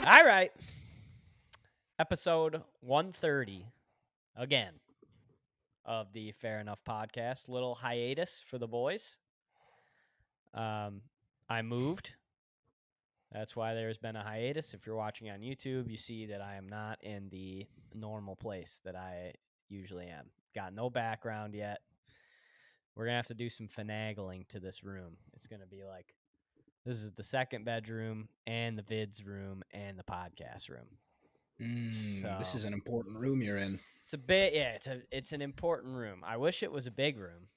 All right. Episode 130 again of the Fair Enough podcast. Little hiatus for the boys. I moved. That's why there's been a hiatus. If you're watching on YouTube, you see that I am not in the normal place that I usually am. Got no background yet. We're going to have to do some finagling to this room. It's going to be like, this is the second bedroom and the vids room and the podcast room. This is an important room you're in. It's a bit, yeah. It's an important room. I wish it was a big room.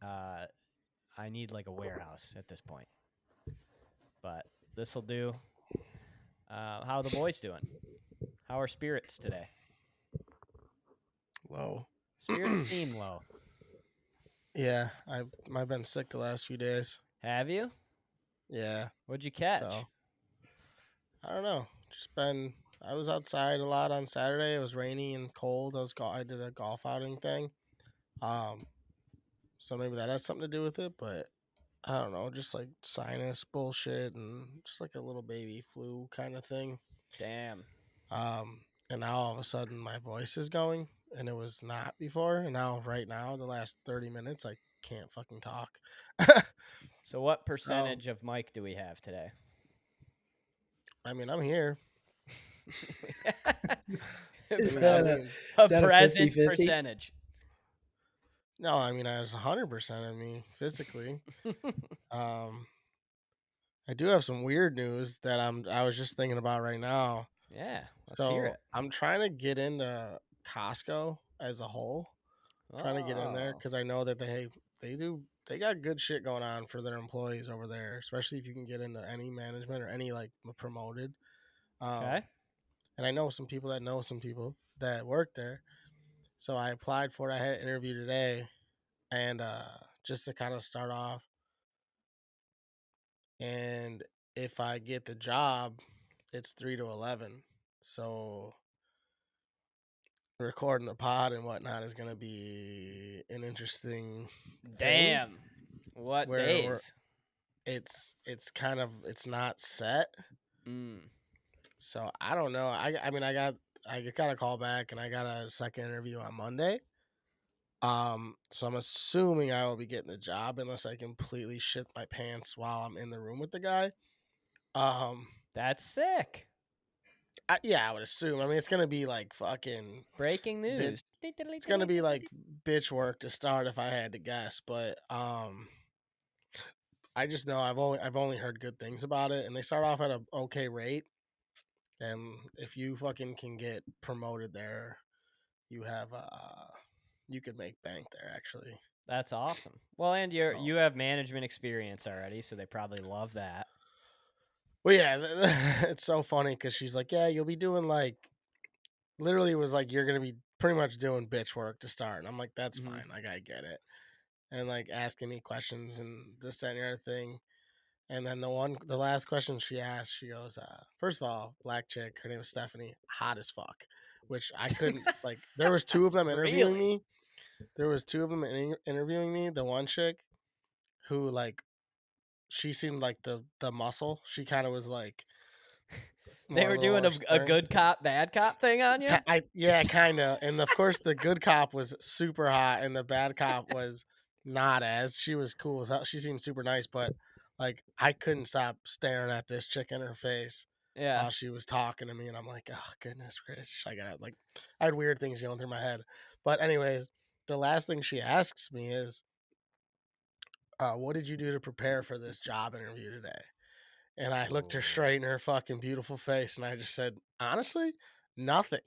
I need like a warehouse at this point, but this will do. How are the boys doing? How are spirits today? Low. Spirits seem low. Yeah, I've been sick the last few days. Have you? Yeah. What'd you catch? So, I don't know. I was outside a lot on Saturday. It was rainy and cold. I did a golf outing thing. So maybe that has something to do with it, but I don't know. Just like sinus bullshit and just like a little baby flu kind of thing. Damn. And now all of a sudden my voice is going, and it was not before. And now, right now, the last 30 minutes, I can't fucking talk. So what percentage of mic do we have today? I mean, I'm here. Is that a that a present 50-50? percentage? No, I mean, I was 100% of me physically. I do have some weird news that I was just thinking about right now. Yeah, let's hear it. I'm trying to get into COSTCO as a whole. Trying to get in there because I know that they got good shit going on for their employees over there, especially if you can get into any management or any like promoted. Okay. And I know some people that know some people that work there. So I applied for it. I had an interview today, and just to kind of start off. And if I get the job, it's 3 to 11. So recording the pod and whatnot is going to be an interesting thing. Damn. What where days? It's kind of, it's not set. So I don't know. I mean, I got a call back and I got a second interview on Monday. So I'm assuming I will be getting the job unless I completely shit my pants while I'm in the room with the guy. That's sick. Yeah, I would assume. I mean, it's gonna be like fucking Breaking news. It's gonna be like bitch work to start if I had to guess, but I just know I've only heard good things about it, and they start off at a okay rate, and if you fucking can get promoted there, you have you could make bank there actually. That's awesome. Well, and you have management experience already, so they probably love that. Well, yeah, it's so funny because she's like, yeah, you'll be doing like, literally it was like, you're going to be pretty much doing bitch work to start. And I'm like, that's fine. Like, I get it. And like asking me questions and this, that, and the other thing. And then the last question she asked, she goes, first of all, black chick, her name is Stephanie, hot as fuck, which I couldn't, like, there was two of them interviewing me. There was two of them interviewing me. The one chick who like, she seemed like the muscle. She kind of was like, they were doing a good cop, bad cop thing on you? Yeah, kind of. And of course, the good cop was super hot, and the bad cop was not as. She was cool as hell. She seemed super nice, but like I couldn't stop staring at this chick in her face while she was talking to me, and I'm like, oh goodness gracious, I had weird things going through my head. But anyways, the last thing she asks me is, what did you do to prepare for this job interview today? And I looked her straight in her fucking beautiful face, and I just said, honestly, nothing.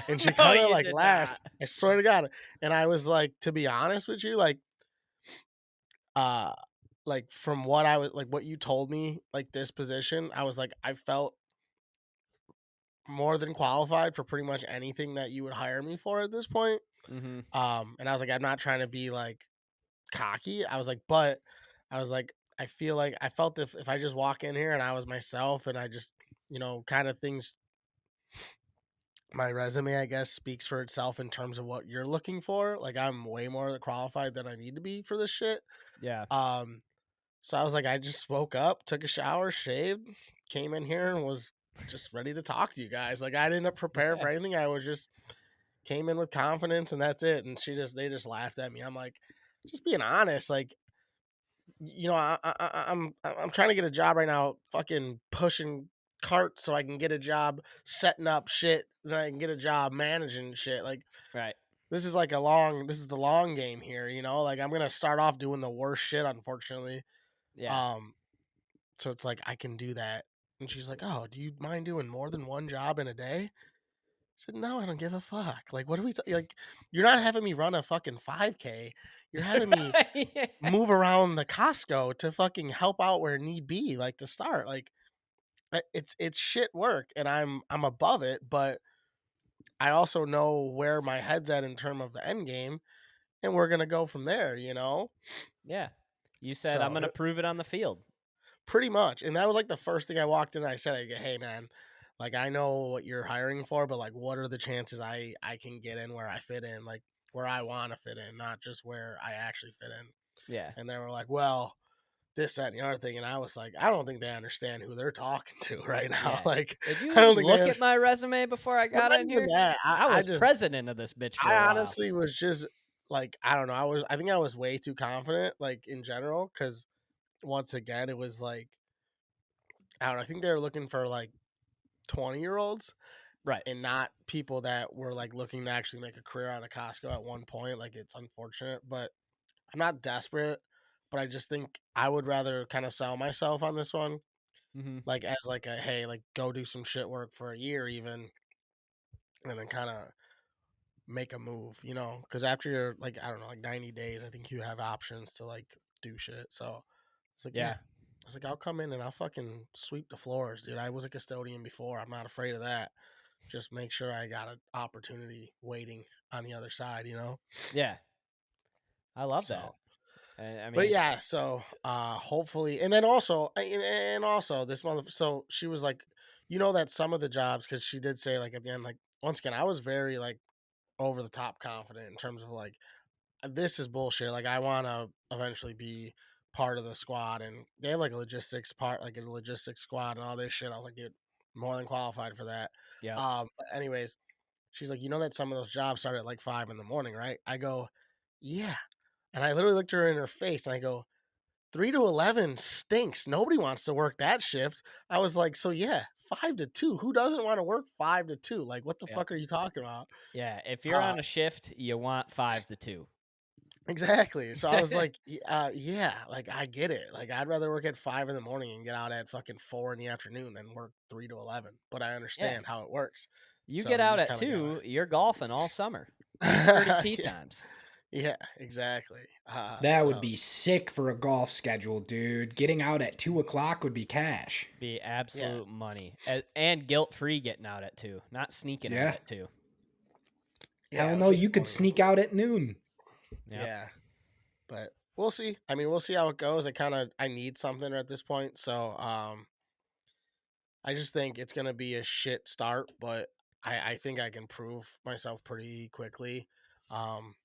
And she kind of like laughed. I swear to God. And I was like, to be honest with you, like from what I was like, what you told me, like this position, I was like, I felt more than qualified for pretty much anything that you would hire me for at this point. And I was like, I'm not trying to be like cocky. I was like, I feel like I felt if I just walk in here and I was myself and I just, kind of things, my resume, I guess, speaks for itself in terms of what you're looking for. Like I'm way more qualified than I need to be for this shit. Yeah. So I was like, I just woke up, took a shower, shaved, came in here and was just ready to talk to you guys. Like I didn't prepare for anything. I was just came in with confidence and that's it. And they just laughed at me. I'm like, just being honest. Like, you know, I'm trying to get a job right now, fucking pushing carts so I can get a job setting up shit, and I can get a job managing shit. Like, Right. this is the long game here, you know. Like I'm gonna start off doing the worst shit, unfortunately. Yeah. So it's like I can do that. And she's like, "Oh, do you mind doing more than one job in a day?" I said, "No, I don't give a fuck. Like, what are we like? You're not having me run a fucking 5K. You're having me Yeah. move around the Costco to fucking help out where need be, like to start. Like, it's shit work, and I'm above it, but I also know where my head's at in terms of the end game, and we're gonna go from there, you know." Yeah. You said, I'm So going to prove it on the field. pretty much, and that was like the first thing I walked in. And I said, "I go, hey man, like I know what you're hiring for, but like, what are the chances I can get in where I fit in, like where I want to fit in, not just where I actually fit in." Yeah. And they were like, "Well, this, that, and the other thing," and I was like, "I don't think they understand who they're talking to right now." Yeah. Like, Did you I don't think look at my resume before I well, got not in even here? that. I was president of this bitch for a I while. honestly was just like, I don't know. I think I was way too confident, like in general, because once again, it was like, I don't know. I think they were looking for like 20-year-olds Right. and not people that were like looking to actually make a career out of Costco at one point. Like, it's unfortunate, but I'm not desperate. But I just think I would rather kind of sell myself on this one, Mm-hmm. like as like a hey, like go do some shit work for a year even, and then kind of make a move, you know? Because after you're like, I don't know, like 90 days, I think you have options to like do shit. So it's like, yeah. I was like, I'll come in and I'll fucking sweep the floors, dude. I was a custodian before. I'm not afraid of that. Just make sure I got an opportunity waiting on the other side, you know? Yeah. I love that. So, I but mean, yeah, so hopefully, and then also, and also this month, so she was like, you know, that some of the jobs, because she did say like at the end, like, once again, I was very like over the top confident in terms of like, this is bullshit. Like, I want to eventually be part of the squad, and they have like a logistics part, like a logistics squad and all this shit. I was like, dude, more than qualified for that. yeah. But anyways, she's like, you know that some of those jobs start at like 5 in the morning, right? I go, yeah. And I literally looked her in her face and I go, 3 to 11 stinks. Nobody wants to work that shift. I was like, so yeah, 5 to 2. Who doesn't want to work 5 to 2? Like, what the Yep. fuck are you talking about? Yeah. If you're on a shift, you want 5 to 2. Exactly. So I was like, yeah, like I get it. Like, I'd rather work at 5 in the morning and get out at fucking 4 in the afternoon than work 3 to 11. But I Yeah. understand how it works. You So get you out just at kind of 2, you're golfing all summer. gotta. 30 tee Yeah, times. yeah, exactly. That would So be sick for a golf schedule, dude. Getting out at 2 o'clock would be cash. Be yeah, absolute money. And guilt-free getting out at 2, not sneaking out Yeah. at 2. yeah. Hell It was no, just you could funny. sneak out at noon. Yep. Yeah, but we'll see. I mean, we'll see how it goes. I need something at this point. So I just think it's gonna be a shit start, but I think I can prove myself pretty quickly. Um,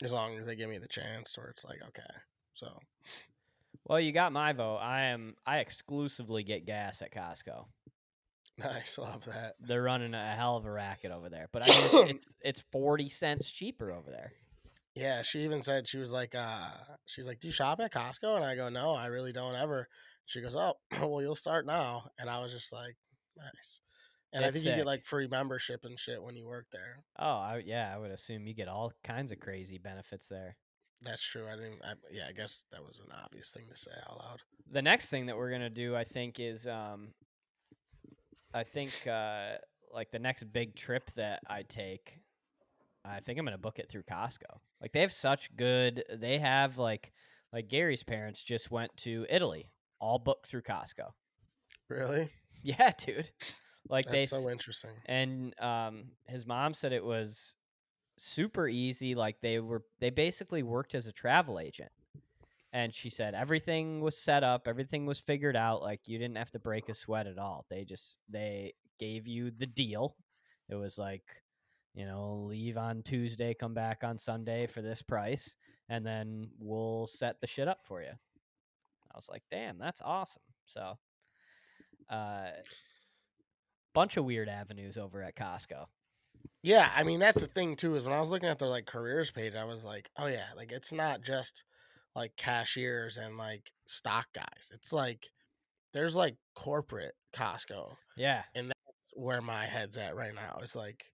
as long as they give me the chance, or it's like, okay. So Well, you got my vote. I exclusively get gas at Costco. nice, love that. They're running a hell of a racket over there. But I mean, it's 40 cents cheaper over there. Yeah, she even said, she's like, do you shop at Costco? And I go, no, I really don't ever. She goes, oh, well, you'll start now. And I was just like, nice. And I It's think you get sick. like free membership and shit when you work there. Oh, I would assume you get all kinds of crazy benefits there. That's true. I guess that was an obvious thing to say out loud. The next thing that we're gonna do, I think, is like the next big trip that I take, I think I'm gonna book it through Costco. Like they have such good. They have like Gary's parents just went to Italy, all booked through Costco. Really? Yeah, dude. Like That's so interesting. and his mom said it was super easy. Like they basically worked as a travel agent. And she said everything was set up, everything was figured out. Like you didn't have to break a sweat at all. They gave you the deal. It was like, leave on Tuesday, come back on Sunday for this price, and then we'll set the shit up for you. I was like, damn, that's awesome. So bunch of weird avenues over at Costco. Yeah, I mean that's the thing too. Is when I was looking at their like careers page, I was like, oh yeah, like it's not just like cashiers and like stock guys. It's like there's like corporate Costco, Yeah, and that's where my head's at right now. It's like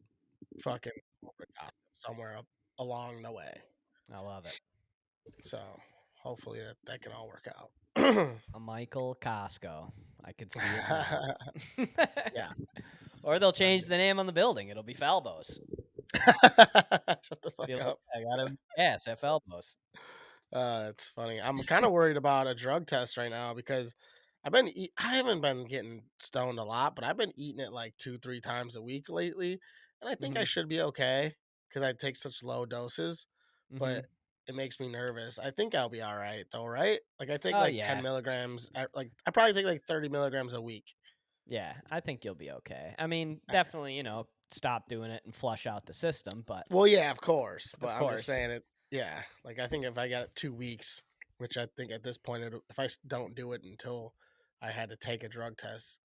fucking corporate Costco somewhere up along the way. I love it. So hopefully that can all work out. A Michael Costco. I could see it now. Yeah. Or they'll change the name on the building. It'll be Falbo's. Shut the fuck Be like, up. I got him. Yes, at Falbo's. It's funny. I'm kind of worried about a drug test right now because I haven't been getting stoned a lot, but I've been eating it like 2-3 times a week lately, and I think I Mhm. should be okay because I take such low doses. But it makes me nervous. I think I'll be all right though, right? Like I take Oh, like yeah. 10 milligrams. Like I probably take like 30 milligrams a week. Yeah, I think you'll be okay. I mean, Okay. definitely, stop doing it and flush out the system, but Well, yeah, of course. But Of I'm course. just saying it. Yeah, like I think if I got it 2 weeks, which I think at this point, if I don't do it until I had to take a drug test,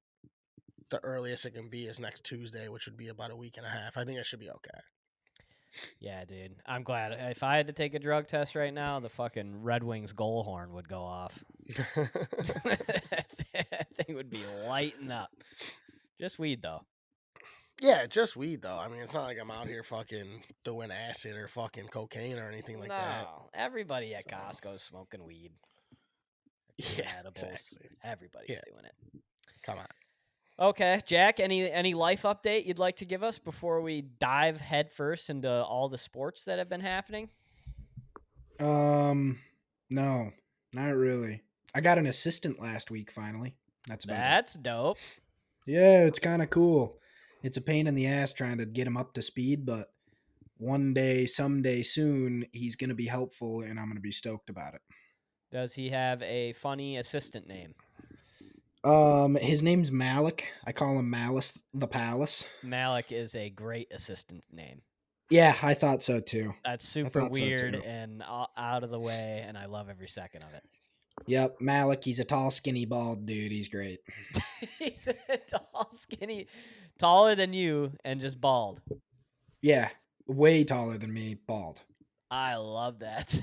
the earliest it can be is next Tuesday, which would be about a week and a half. I think I should be okay. yeah, dude. I'm glad. If I had to take a drug test right now, the fucking Red Wings goal horn would go off. That thing would be lighting up. Just weed, though. Yeah, just weed though. I mean, it's not like I'm out here fucking doing acid or fucking cocaine or anything like that. No, everybody at So- Costco is smoking weed. Yeah, Edibles. exactly. Everybody's Yeah. doing it. Come on. Okay, Jack, any life update you'd like to give us before we dive headfirst into all the sports that have been happening? No, not really. I got an assistant last week finally. That's about it. That's dope. Yeah, it's kind of cool. It's a pain in the ass trying to get him up to speed, but one day, someday soon, he's going to be helpful and I'm going to be stoked about it. Does he have a funny assistant name? His name's Malik. I call him Malice the Palace. Malik is a great assistant name. Yeah, I thought so too. That's super thought so, weird too. and out of the way, and I love every second of it. Yep, Malik, he's a tall, skinny, bald dude. He's great. He's a tall, skinny, taller than you, and just bald. Yeah, way taller than me, bald. I love that.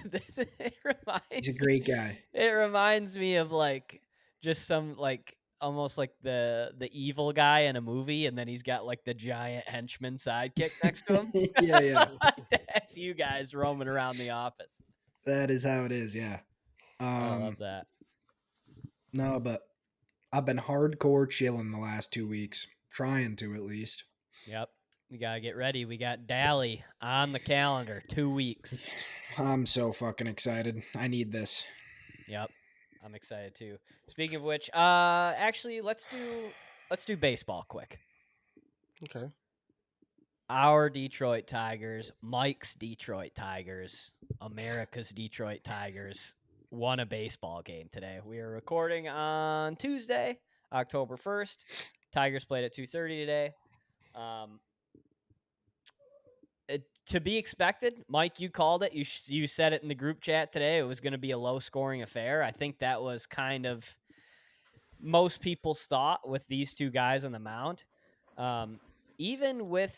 He's a great guy. It reminds me of like just some like almost like the evil guy in a movie, and then he's got like the giant henchman sidekick next to him. Yeah. That's you guys roaming around the office. That is how it is, yeah. I love that. No, but I've been hardcore chilling the last 2 weeks. Trying to, at least. Yep. We got to get ready. We got Dally on the calendar, 2 weeks. I'm so fucking excited. I need this. Yep. I'm excited too. Speaking of which, actually let's do baseball quick. Okay. Our Detroit Tigers, Mike's Detroit Tigers, America's Detroit Tigers won a baseball game today. We are recording on Tuesday, October 1st. Tigers played at 2:30 today. To be expected, Mike, you called it. You said it in the group chat today. It was going to be a low-scoring affair. I think that was kind of most people's thought with these two guys on the mound. Even with,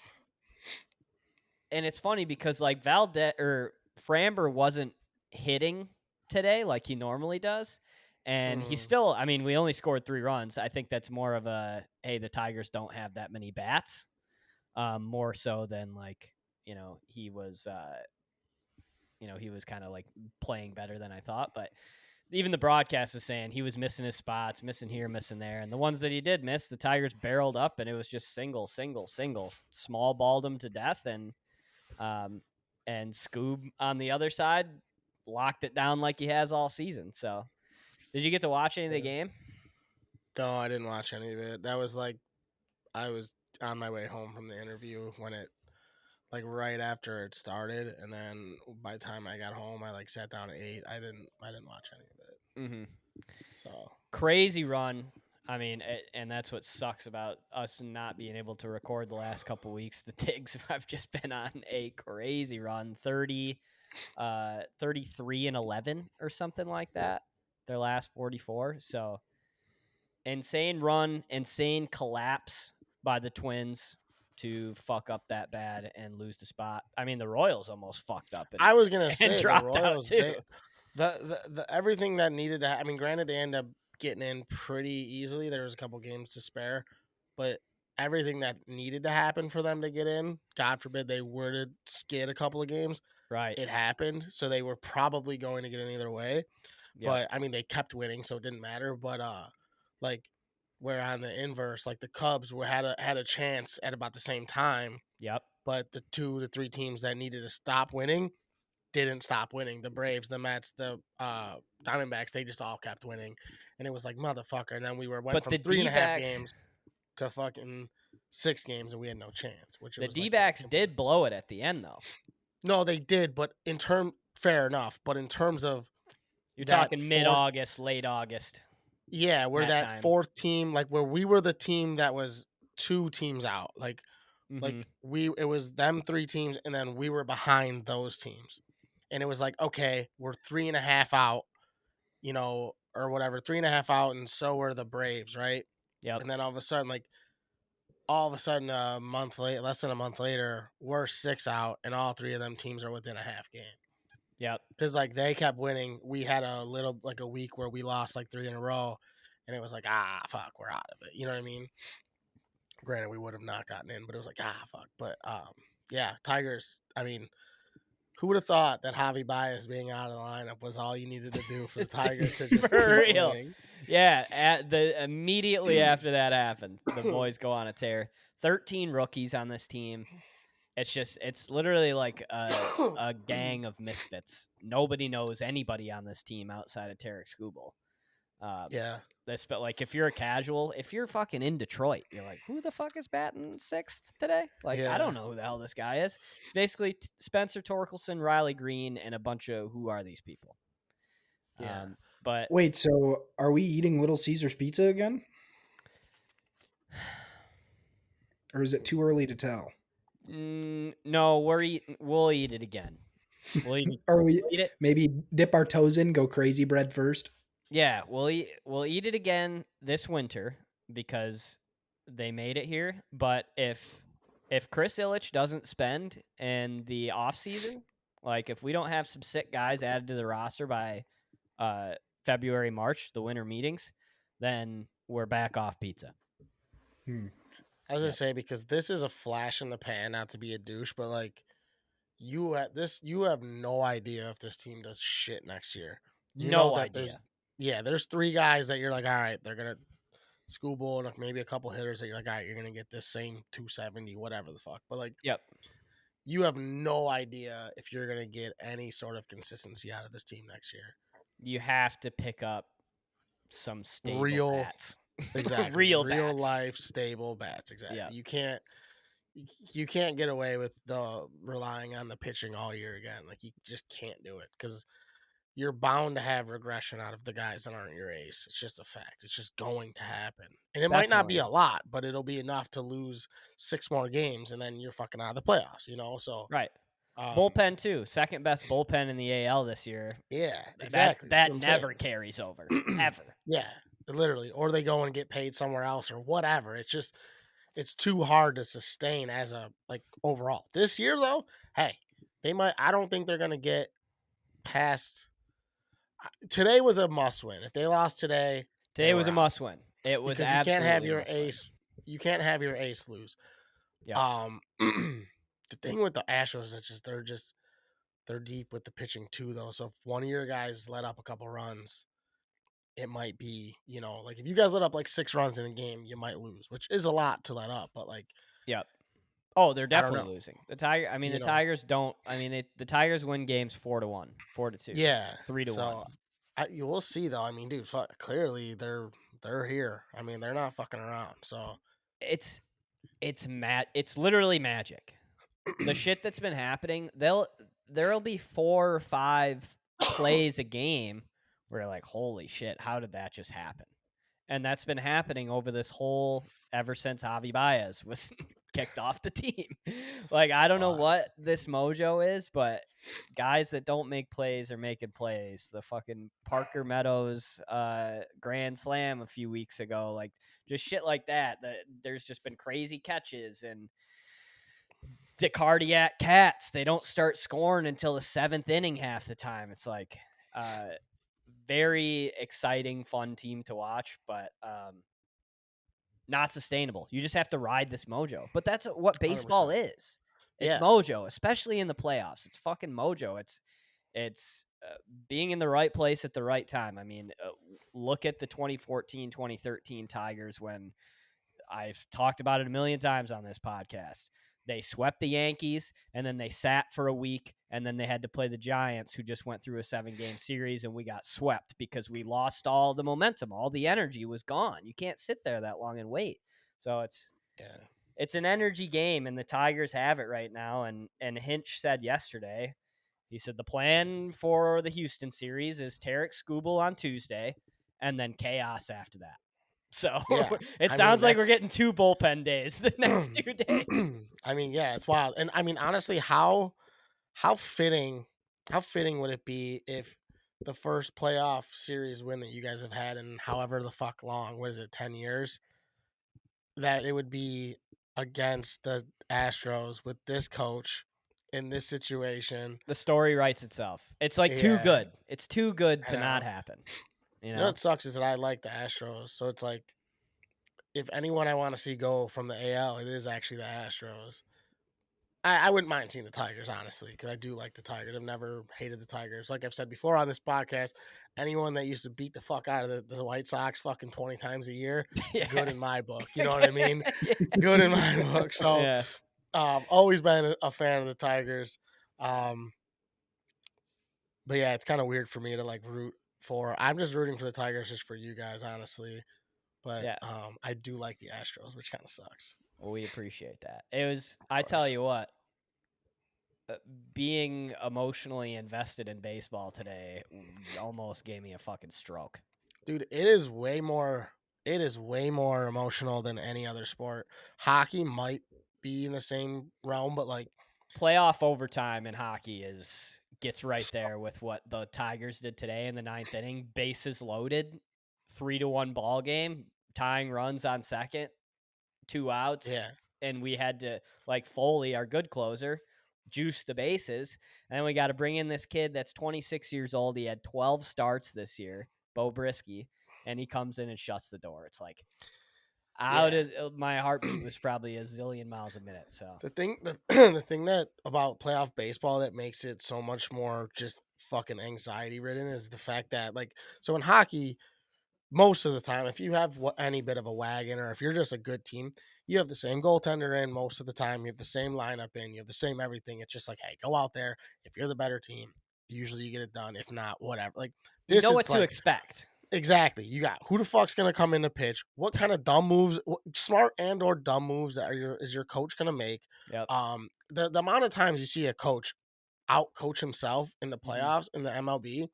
and it's funny because like Framber wasn't hitting today like he normally does. And he's still, I mean, we only scored 3 runs. I think that's more of a, hey, the Tigers don't have that many bats. More so than like, he was kind of like playing better than I thought. But even the broadcast is saying he was missing his spots, missing here, missing there. And the ones that he did miss, the Tigers barreled up, and it was just single, small balled him to death. And Scoob on the other side locked it down like he has all season. So did you get to watch any of the game? No, I didn't watch any of it. That was like, I was on my way home from the interview when it, like right after it started, and then by the time I got home, I like sat down and ate. I didn't watch any of it. Mm-hmm. So crazy run. I mean, and that's what sucks about us not being able to record the last couple weeks. The Tigs have just been on a crazy run, 33-11 or something like that. Their last 44. So insane run, insane collapse by the Twins to fuck up that bad and lose the spot. I mean, the Royals almost fucked up and, I was gonna and say the dropped out Royals. too. The everything that needed to. I mean, granted, they end up getting in pretty easily. There was a couple games to spare, but everything that needed to happen for them to get in, God forbid they were to skid a couple of games, Right. it happened. So they were probably going to get in either way. Yep. But I mean, they kept winning, so it didn't matter. But like where on the inverse, like the Cubs had a chance at about the same time. Yep. But the 2 to 3 teams that needed to stop winning didn't stop winning. The Braves, the Mets, the Diamondbacks, they just all kept winning, and it was like motherfucker. And then we went But from the 3.5 D-backs, games to fucking 6 games, and we had no chance. Which it the was like D-backs did blow it at the end, though. No, they did, but fair enough. But in terms of You're that talking mid-August, late August. yeah, we're that time. fourth team, like where we were the team that was 2 teams out, like it was them 3 teams, and then we were behind those teams, and it was like, okay, we're 3.5 out, you know, or whatever, 3.5 out, and so were the Braves, right? Yep. And then all of a sudden, a month late, less than a month later, we're 6 out, and all 3 of them teams are within a half game. Yep. Because like they kept winning. We had a week where we lost like 3 in a row, and it was like, fuck, we're out of it. You know what I mean? Granted, we would have not gotten in, but it was like, fuck. But yeah, Tigers. I mean, who would have thought that Javi Baez being out of the lineup was all you needed to do for the Tigers to just keep winning? Yeah, immediately after that happened, the boys go on a tear. 13 rookies on this team. It's literally like a gang of misfits. Nobody knows anybody on this team outside of Tarek Skubal. Yeah. But like if you're a casual, if you're fucking in Detroit, you're like, who the fuck is batting 6th today? Like, I don't know who the hell this guy is. It's basically Spencer Torkelson, Riley Green, and a bunch of who are these people? Yeah. But wait, so are we eating Little Caesars pizza again? Or is it too early to tell? No, we'll eat it again. We'll eat we'll eat it. Maybe dip our toes in, go crazy bread first. Yeah, we'll eat it again this winter because they made it here. But if Chris Ilitch doesn't spend in the offseason, like if we don't have some sick guys added to the roster by February, March, the winter meetings, then we're back off pizza. I was gonna say, because this is a flash in the pan, not to be a douche, but like you have no idea if this team does shit next year. You know that idea. There's 3 guys that you're like, all right, they're gonna Skubal and maybe a couple hitters that you're like, all right, you're gonna get this same 270, whatever the fuck. But like, yep, you have no idea if you're gonna get any sort of consistency out of this team next year. You have to pick up some stable real bats. Exactly. real bats. life stable bats. Exactly. Yeah. You can't get away with the relying on the pitching all year again. Like you just can't do it because you're bound to have regression out of the guys that aren't your ace. It's just a fact. It's just going to happen. And it might not be a lot, but it'll be enough to lose 6 more games and then you're fucking out of the playoffs, you know? So right. Bullpen too. Second best bullpen in the AL this year. Yeah, exactly. That never carries over. Ever. Yeah, literally. Or they go and get paid somewhere else or whatever. It's too hard to sustain as a overall. This year though, hey, I don't think they're gonna get past. Today was a must win. If they lost today was a must win. It was because absolutely you can't have your ace. You can't have your ace lose. Yeah. The thing with the Astros is they're deep with the pitching too though. So if one of your guys let up a couple runs, it might be, like if you guys let up 6 runs in a game, you might lose, which is a lot to let up. But yep. Oh, they're definitely losing. The Tigers don't. I mean, the Tigers win games 4-1, 4-2. Yeah, 3-1. You will see though. I mean, dude, clearly they're here. I mean, they're not fucking around. So it's literally magic. The shit that's been happening, there'll be 4 or 5 plays a game where you're like, holy shit, how did that just happen? And that's been happening over this ever since Javi Baez was kicked off the team. Like, I don't know wild. what this mojo is, but guys that don't make plays are making plays. The fucking Parker Meadows grand slam a few weeks ago, like just shit like that. There's just been crazy catches, and the cardiac cats, they don't start scoring until the 7th inning half the time. It's like very exciting, fun team to watch, but not sustainable. You just have to ride this mojo. But that's what baseball 100%. is. It's Yeah. mojo, especially in the playoffs. It's fucking mojo. It's being in the right place at the right time. I mean, look at the 2014, 2013 Tigers when I've talked about it a million times on this podcast. They swept the Yankees, and then they sat for a week, and then they had to play the Giants, who just went through a 7-game series, and we got swept because we lost all the momentum. All the energy was gone. You can't sit there that long and wait. So it's an energy game, and the Tigers have it right now. And Hinch said yesterday, he said the plan for the Houston series is Tarek Skubal on Tuesday, and then chaos after that. So it sounds like we're getting 2 bullpen days the next 2 days. I mean, yeah, it's wild. And I mean, honestly, how fitting would it be if the first playoff series win that you guys have had in however the fuck long, what is it, 10 years, that it would be against the Astros with this coach in this situation. The story writes itself. It's like too good. It's too good to not happen. You know what sucks is that I like the Astros, so it's like if anyone I want to see go from the AL, it is actually the Astros. I wouldn't mind seeing the Tigers, honestly, because I do like the Tigers. I've never hated the Tigers. Like I've said before on this podcast, anyone that used to beat the fuck out of the White Sox fucking 20 times a year, good in my book. You know what I mean? Good in my book. So always been a fan of the Tigers. But yeah, it's kind of weird for me to like root for. I'm just rooting for the Tigers just for you guys, honestly. But I do like the Astros, which kind of sucks. Well, we appreciate that. It was, I tell you what, being emotionally invested in baseball today almost gave me a fucking stroke. Dude, it is way more emotional than any other sport. Hockey might be in the same realm, but like playoff overtime in hockey gets right there with what the Tigers did today in the 9th inning. Bases loaded, 3-1 ball game, tying runs on second, 2 outs. Yeah. And we had to, like Foley, our good closer, juice the bases. And then we got to bring in this kid that's 26 years old. He had 12 starts this year, Bo Brisky, and he comes in and shuts the door. It's like, my heartbeat was probably a zillion miles a minute. So the thing that about playoff baseball that makes it so much more just fucking anxiety ridden is the fact that, like, so in hockey, most of the time, if you have any bit of a wagon or if you're just a good team, you have the same goaltender in most of the time. You have the same lineup in. You have the same everything. It's just like, hey, go out there. If you're the better team, usually you get it done. If not, whatever. Like this, you know what to expect. Exactly. You got who the fuck's gonna come in to pitch? What kind of dumb moves, smart and or dumb moves is your coach gonna make? Yep. The amount of times you see a coach out coach himself in the playoffs in the MLB.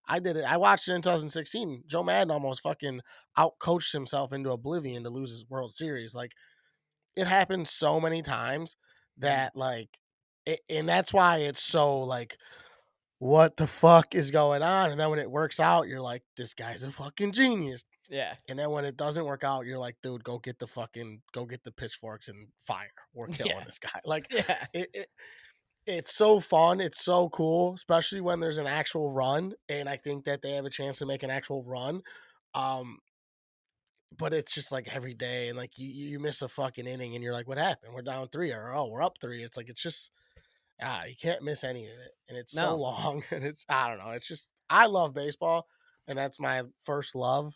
I did it. I watched it in 2016. Joe Madden almost fucking out-coached himself into oblivion to lose his World Series. Like, it happens so many times that, like, and that's why it's so, like, what the fuck is going on? And then when it works out, you're like, this guy's a fucking genius. Yeah. And then when it doesn't work out, you're like, dude, go get the pitchforks and fire. We're killing this guy. Like, it's so fun. It's so cool, especially when there's an actual run. And I think that they have a chance to make an actual run. But it's just like every day. And like you miss a fucking inning and you're like, what happened? We're down 3 or, oh, we're up 3. It's like, it's just, you can't miss any of it. And it's so long. And I don't know. It's just, I love baseball. And that's my first love.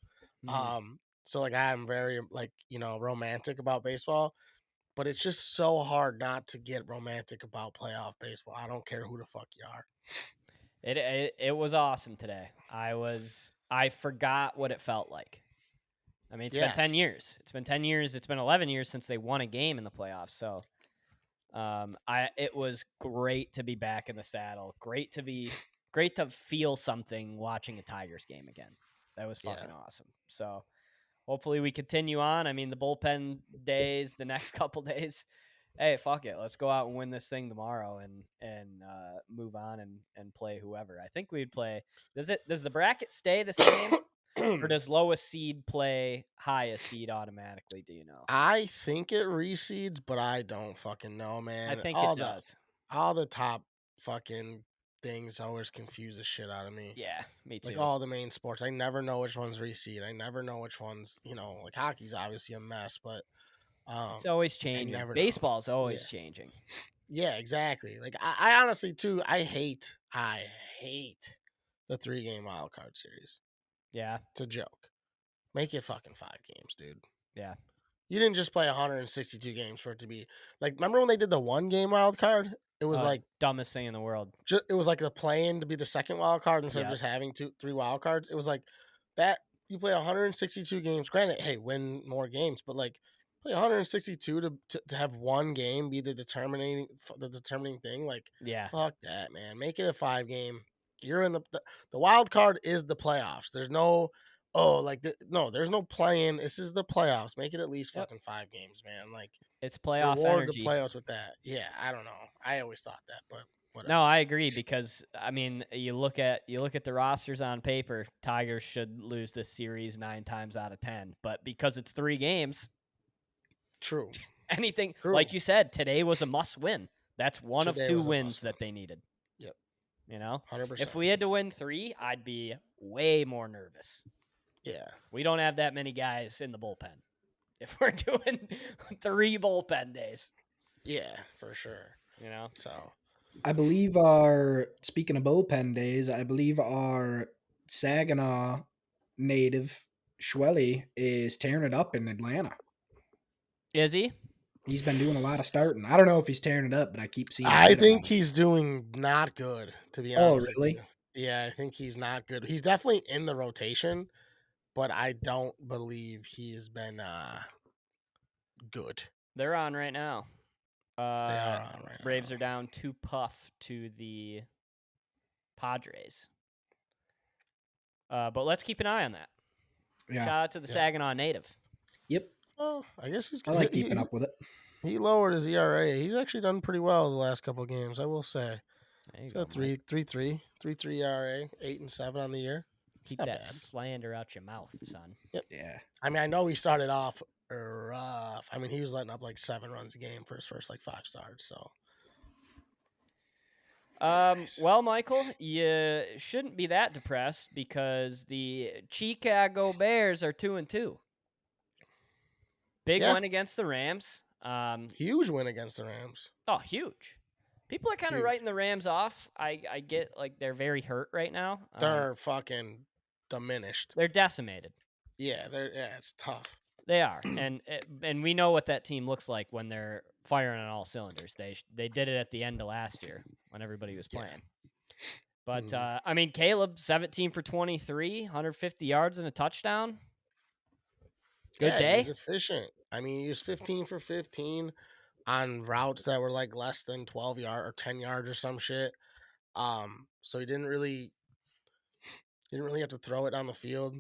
So like I'm very like, romantic about baseball. But it's just so hard not to get romantic about playoff baseball. I don't care who the fuck you are. It was awesome today. I forgot what it felt like. I mean, it's been 10 years. It's been 10 years. It's been 11 years since they won a game in the playoffs. So, it was great to be back in the saddle. Great to feel something watching a Tigers game again. That was fucking awesome. So, hopefully we continue on. I mean, the bullpen days, the next couple days. Hey, fuck it. Let's go out and win this thing tomorrow and move on and play whoever. I think we'd play. Does the bracket stay the same, or does lowest seed play highest seed automatically? Do you know? I think it reseeds, but I don't fucking know, man. I think it does. All the top fucking things always confuse the shit out of me. Yeah, me too. Like all the main sports, I never know which one's reseed. I never know which one's, like hockey's obviously a mess, but it's always changing. never know. Baseball's always changing. Yeah, exactly. Like I honestly too, I hate the 3-game wild card series. Yeah, It's a joke. Make it fucking 5 games, dude. yeah. You didn't just play 162 games for it to be like. Remember when they did the 1-game wild card? It was like dumbest thing in the world. it was like the play-in to be the second wild card instead of just having 3 wild cards. It was like that. You play 162 games. Granted, hey, win more games, but like play 162 to have 1 game be the determining thing. Like, yeah, fuck that, man. Make it a 5-game. You're in the wild card is the playoffs. There's no there's no play-in. This is the playoffs. Make it at least fucking 5 games, man. Like it's playoff reward energy. the playoffs with that. Yeah, I don't know. I always thought that, but whatever. No, I agree because I mean, you look at the rosters on paper. Tigers should lose this series 9 times out of 10, but because it's 3 games, true. Anything like you said, today was a must-win. That's one of 2 wins that they needed. Yep. 100%. If we had to win 3, I'd be way more nervous. Yeah. We don't have that many guys in the bullpen. If we're doing 3 bullpen days. Yeah, for sure. So I believe speaking of bullpen days, I believe our Saginaw native Schwelly is tearing it up in Atlanta. Is he? He's been doing a lot of starting. I don't know if he's tearing it up, but I keep seeing. I think he's doing not good, to be honest. Oh, really? Yeah, I think he's not good. He's definitely in the rotation, but I don't believe he's been good. They're on right now. They are on right Braves now. are down 2 puff to the Padres. But let's keep an eye on that. Yeah. Shout out to the Saginaw native. Yep. Well, I guess I like keeping up with it. He lowered his ERA. He's actually done pretty well the last couple of games, I will say. He's got 3.3 ERA, 8-7 on the year. Keep that slander out your mouth, son. Yep. Yeah. I mean, I know he started off rough. I mean, he was letting up like 7 runs a game for his first like 5 starts. So, well, Michael, you shouldn't be that depressed because the Chicago Bears are 2-2. Big win against the Rams. Huge win against the Rams. Oh, huge. People are kind of writing the Rams off. I get like they're very hurt right now. They're fucking diminished. They're decimated. Yeah, it's tough. They are, and we know what that team looks like when they're firing on all cylinders. They did it at the end of last year when everybody was playing. But I mean, Caleb 17 for 23, 150 yards and a touchdown. Good day. He's efficient. I mean, he was 15 for 15 on routes that were like less than 12 yards or 10 yards or some shit. So he didn't really have to throw it down the field.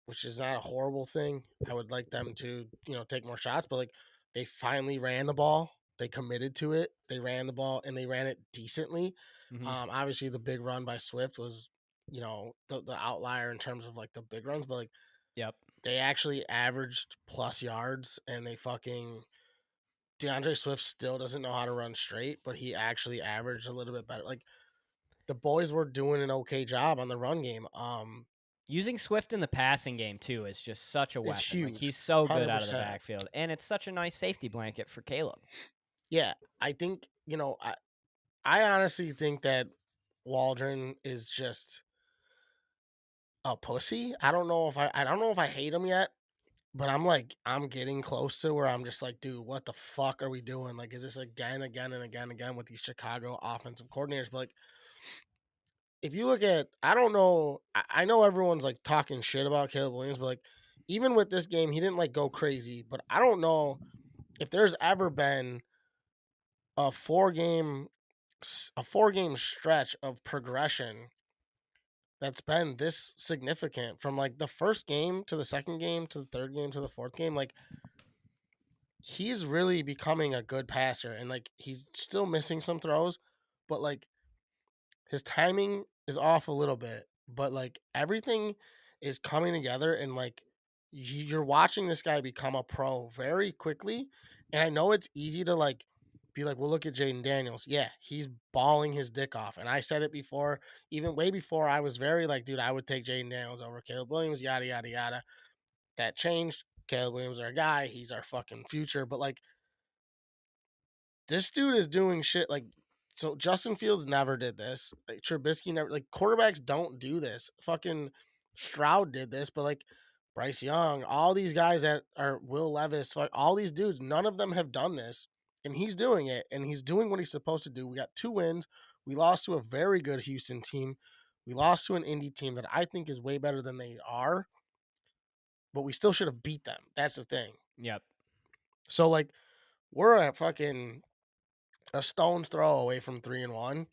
Which is not a horrible thing. I would like them to, take more shots, but like they finally ran the ball. They committed to it. They ran the ball and they ran it decently. Mm-hmm. Obviously the big run by Swift was, the outlier in terms of like the big runs, but like, they actually averaged plus yards and DeAndre Swift still doesn't know how to run straight, but he actually averaged a little bit better. Like the boys were doing an okay job on the run game. Using Swift in the passing game, too, is just such a weapon. Huge. Like, he's so good 100%. out of the backfield. And it's such a nice safety blanket for Caleb. Yeah, I think, I honestly think that Waldron is just a pussy. I don't know if I hate him yet, but I'm getting close to where I'm just like, dude, what the fuck are we doing? Like, is this again with these Chicago offensive coordinators? But like, if you look at, I don't know, I know everyone's like talking shit about Caleb Williams, but like even with this game, he didn't like go crazy. But I don't know if there's ever been a 4-game stretch of progression that's been this significant from like the first game to the second game to the third game to the fourth game. Like he's really becoming a good passer, and like he's still missing some throws, but like his timing is off a little bit, but like everything is coming together, and like you're watching this guy become a pro very quickly. And I know it's easy to like be like, well, look at Jaden Daniels. Yeah, he's balling his dick off. And I said it before, even way before I was very like, dude, I would take Jaden Daniels over Caleb Williams, yada, yada, yada. That changed. Caleb Williams is our guy. He's our fucking future. But like, this dude is doing shit like so Justin Fields never did this. Like Trubisky never like quarterbacks don't do this. Fucking Stroud did this, but like Bryce Young, all these guys that are Will Levis, like all these dudes, none of them have done this. And he's doing it, and he's doing what he's supposed to do. We got 2 wins. We lost to a very good Houston team. We lost to an Indy team that I think is way better than they are, but we still should have beat them. That's the thing. Yep. So like we're a fucking a stone's throw away from 3-1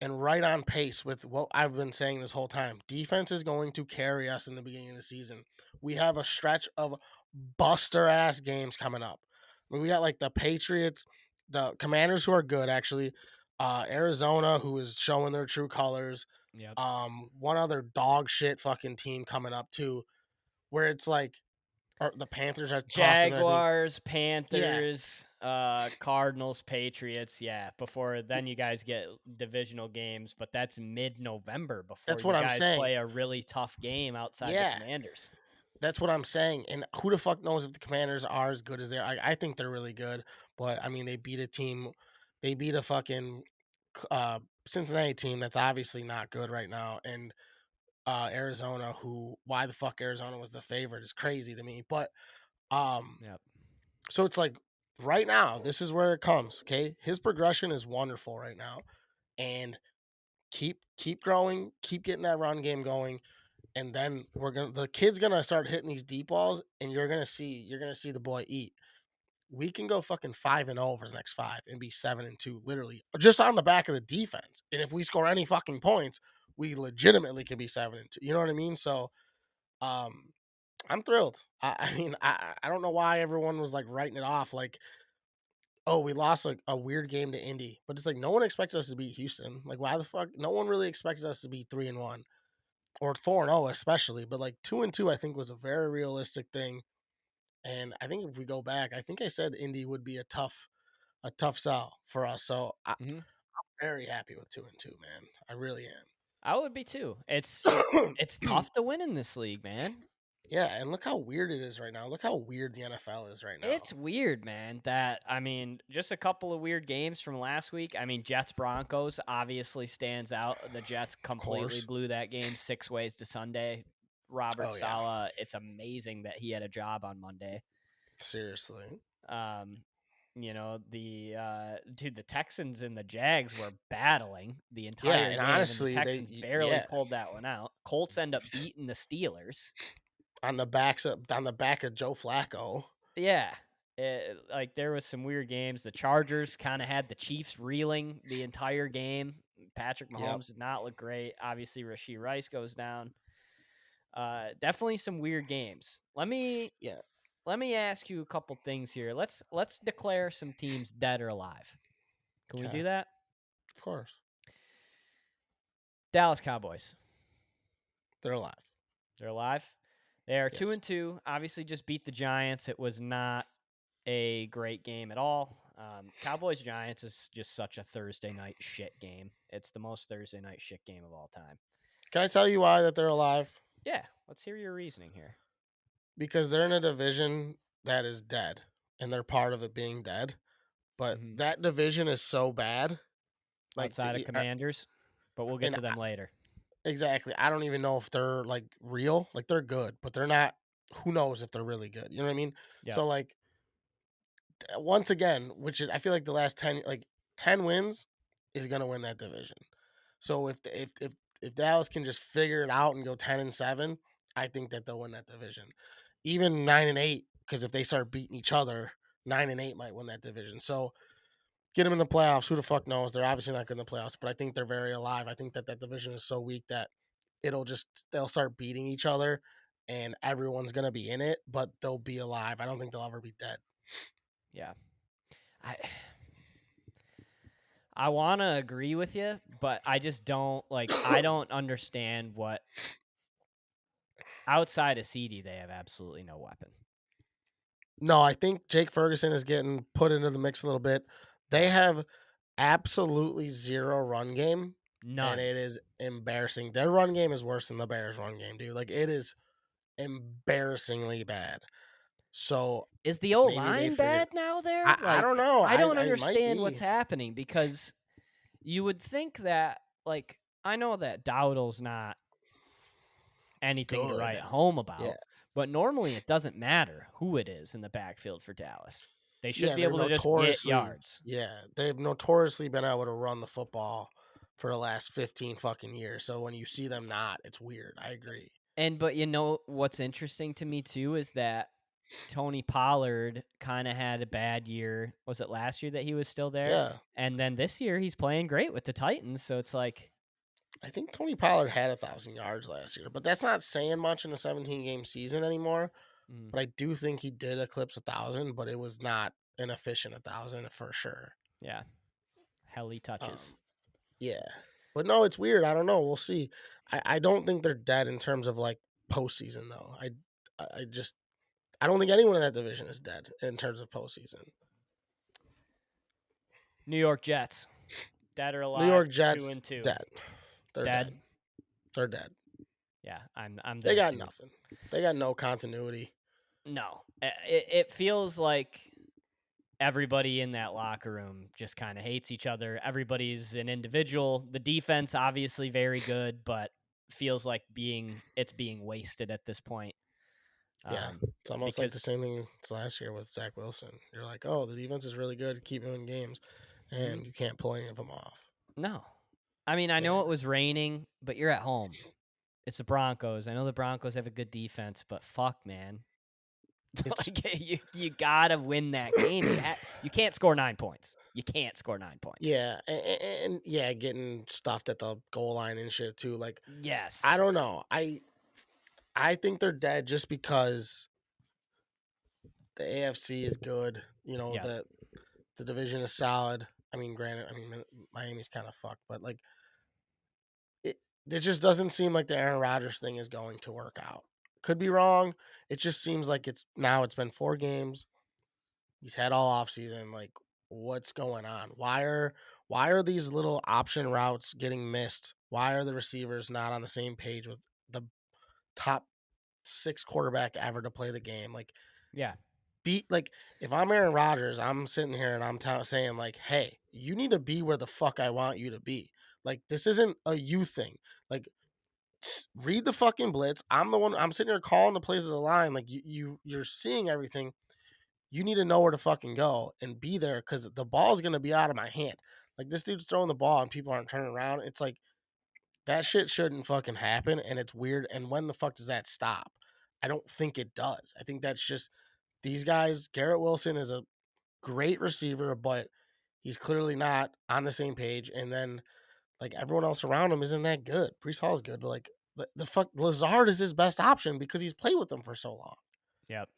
and right on pace with what I've been saying this whole time. Defense is going to carry us in the beginning of the season. We have a stretch of buster ass games coming up. I mean, we got like the Patriots, the Commanders, who are good actually, Arizona, who is showing their true colors. Yep. One other dog shit fucking team coming up too, where it's like, or the Panthers are tossing. Jaguars, Panthers, Cardinals, Patriots. Yeah. Before then, you guys get divisional games, but that's mid-November before That's you what I'm guys saying. play a really tough game outside Yeah. the Commanders. That's what I'm saying. And who the fuck knows if the Commanders are as good as they are? I think they're really good, but I mean, they beat a team. They beat a fucking Cincinnati team that's obviously not good right now, and Arizona, who why the fuck Arizona was the favorite is crazy to me. But Yep. so it's like right now, this is where it comes. Okay, his progression is wonderful right now, and keep growing, keep getting that run game going, and then the kid's gonna start hitting these deep balls, and you're gonna see the boy eat. We can go fucking 5-0 over the next 5 and be 7-2, literally just on the back of the defense. And if we score any fucking points, we legitimately can be 7-2. You know what I mean? So, I'm thrilled. I mean, I don't know why everyone was like writing it off like, oh, we lost a weird game to Indy, but it's like no one expects us to beat Houston. Like, why the fuck? No one really expects us to be 3-1 or 4-0 especially, but like 2-2 I think was a very realistic thing. And I think if we go back, I think I said Indy would be a tough sell for us. So I'm very happy with 2-2, man. I really I would be too. It's am. tough to win in this league, man. Yeah, and look how weird it is right now. Look how weird the NFL is right now. It's weird, man. That I mean, just a couple of weird games from last week. I mean, Jets Broncos obviously stands out. The Jets completely blew that game 6 ways to Sunday. Robert Saleh, it's amazing that he had a job on Monday. Seriously. You know, the Texans and the Jags were battling the entire game, honestly, and the Texans barely pulled that one out. Colts end up beating the Steelers on the back of Joe Flacco. Yeah. Like there was some weird games. The Chargers kind of had the Chiefs reeling the entire game. Patrick Mahomes did not look great. Obviously, Rashee Rice goes down. Definitely some weird games. Let me ask you a couple things here. Let's declare some teams dead or alive. Can we do that? Of course. Dallas Cowboys. They're alive. They're alive. They are 2-2. Obviously, just beat the Giants. It was not a great game at all. Cowboys Giants is just such a Thursday night shit game. It's the most Thursday night shit game of all time. Can I tell you why that they're alive? Yeah, let's hear your reasoning here. Because they're in a division that is dead, and they're part of it being dead. But that division is so bad. Like outside of Commanders, but we'll get to them later. Exactly. I don't even know if they're like real. Like they're good, but they're not. Who knows if they're really good? You know what I mean? Yep. So like, once again, which is, I feel like the last 10 wins is gonna win that division. So if Dallas can just figure it out and go 10-7, I think that they'll win that division. Even 9-8, because if they start beating each other, 9-8 might win that division. So get them in the playoffs. Who the fuck knows? They're obviously not good in the playoffs, but I think they're very alive. I think that division is so weak that they'll start beating each other, and everyone's gonna be in it, but they'll be alive. I don't think they'll ever be dead. Yeah. I want to agree with you, but I just don't I don't understand what outside of CD they have absolutely no weapon. No, I think Jake Ferguson is getting put into the mix a little bit. They have absolutely zero run game. None. And it is embarrassing. Their run game is worse than the Bears' run game, dude. Like, it is embarrassingly bad. So is the O-line bad now there? I don't know. I don't understand what's happening, because you would think that, I know that Dowdle's not anything to write home about, but normally it doesn't matter who it is in the backfield for Dallas. They should be able to just get yards. Yeah, they've notoriously been able to run the football for the last 15 fucking years. So when you see them not, it's weird. I agree. But you know what's interesting to me too is that Tony Pollard kind of had a bad year. Was it last year that he was still there? Yeah. And then this year he's playing great with the Titans. So it's like, I think Tony Pollard had 1,000 yards last year, but that's not saying much in a 17-game season anymore. But I do think he did eclipse 1,000, but it was not an efficient 1,000 for sure. Yeah. Helly touches. Yeah. But no, it's weird. I don't know. We'll see. I don't think they're dead in terms of postseason though. I don't think anyone in that division is dead in terms of postseason. New York Jets. Dead or alive? New York Jets 2-2. Dead. They're dead. They're dead. Yeah, I'm They got too. nothing. They got no continuity. No. It feels like everybody in that locker room just kind of hates each other. Everybody's an individual. The defense obviously very good, but feels like it's being wasted at this point. Yeah, it's almost like the same thing as last year with Zach Wilson. You're like, oh, the defense is really good, keep winning games, and you can't pull any of them off. No. I mean, I know it was raining, but you're at home. It's the Broncos. I know the Broncos have a good defense, but fuck, man. You gotta win that game. You can't score 9 points. You can't score 9 points. Yeah, and getting stuffed at the goal line and shit too. Yes. I don't know. I think they're dead just because the AFC is good. You know, the division is solid. I mean, granted, Miami's kind of fucked, but it just doesn't seem like the Aaron Rodgers thing is going to work out. Could be wrong. It just seems like it's been 4 games. He's had all offseason. What's going on? Why are these little option routes getting missed? Why are the receivers not on the same page with the top 6 quarterback ever to play the game? If I'm Aaron Rodgers, I'm sitting here and I'm saying hey, you need to be where the fuck I want you to be. This isn't a you thing. Read the fucking blitz. I'm sitting here calling the plays of the line. You're seeing everything. You need to know where to fucking go and be there, because the ball's going to be out of my hand. This dude's throwing the ball and people aren't turning around. It's that shit shouldn't fucking happen, and it's weird. And when the fuck does that stop? I don't think it does. I think that's just these guys. Garrett Wilson is a great receiver, but he's clearly not on the same page. And then everyone else around him isn't that good. Breece Hall is good, but the fuck, Lazard is his best option because he's played with them for so long. Yep.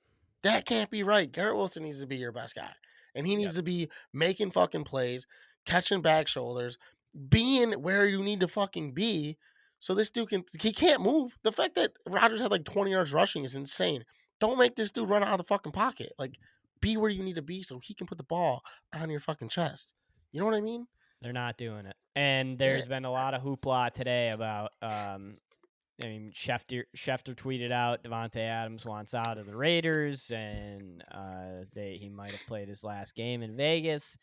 That can't be right. Garrett Wilson needs to be your best guy. And he needs to be making fucking plays, catching back shoulders, being where you need to fucking be. So this dude he can't move. The fact that Rodgers had 20 yards rushing is insane. Don't make this dude run out of the fucking pocket. Be where you need to be so he can put the ball on your fucking chest. You know what I mean? They're not doing it. And there's been a lot of hoopla today about Schefter tweeted out Devontae Adams wants out of the Raiders, and he might have played his last game in Vegas.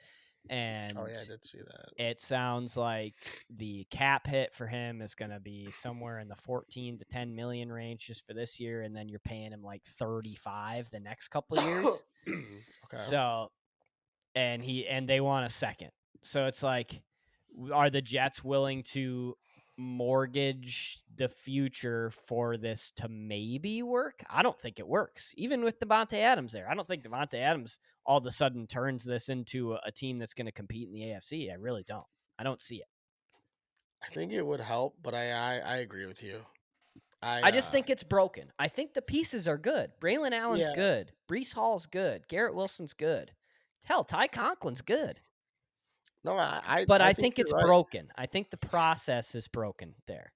And I did see that. It sounds like the cap hit for him is going to be somewhere in the 14 to 10 million range just for this year, and then you're paying him 35 the next couple of years. Okay. So, and they want a second. So it's are the Jets willing to mortgage the future for this to maybe work? I don't think it works. Even with Devontae Adams there, I don't think Devontae Adams all of a sudden turns this into a team that's going to compete in the AFC. I really don't. I don't see it. I think it would help, but I agree with you. I just think it's broken. I think the pieces are good. Braylon Allen's Yeah. good. Breece Hall's good. Garrett Wilson's good. Hell, Ty Conklin's good. No, But I think think you're it's right. broken. I think the process is broken there.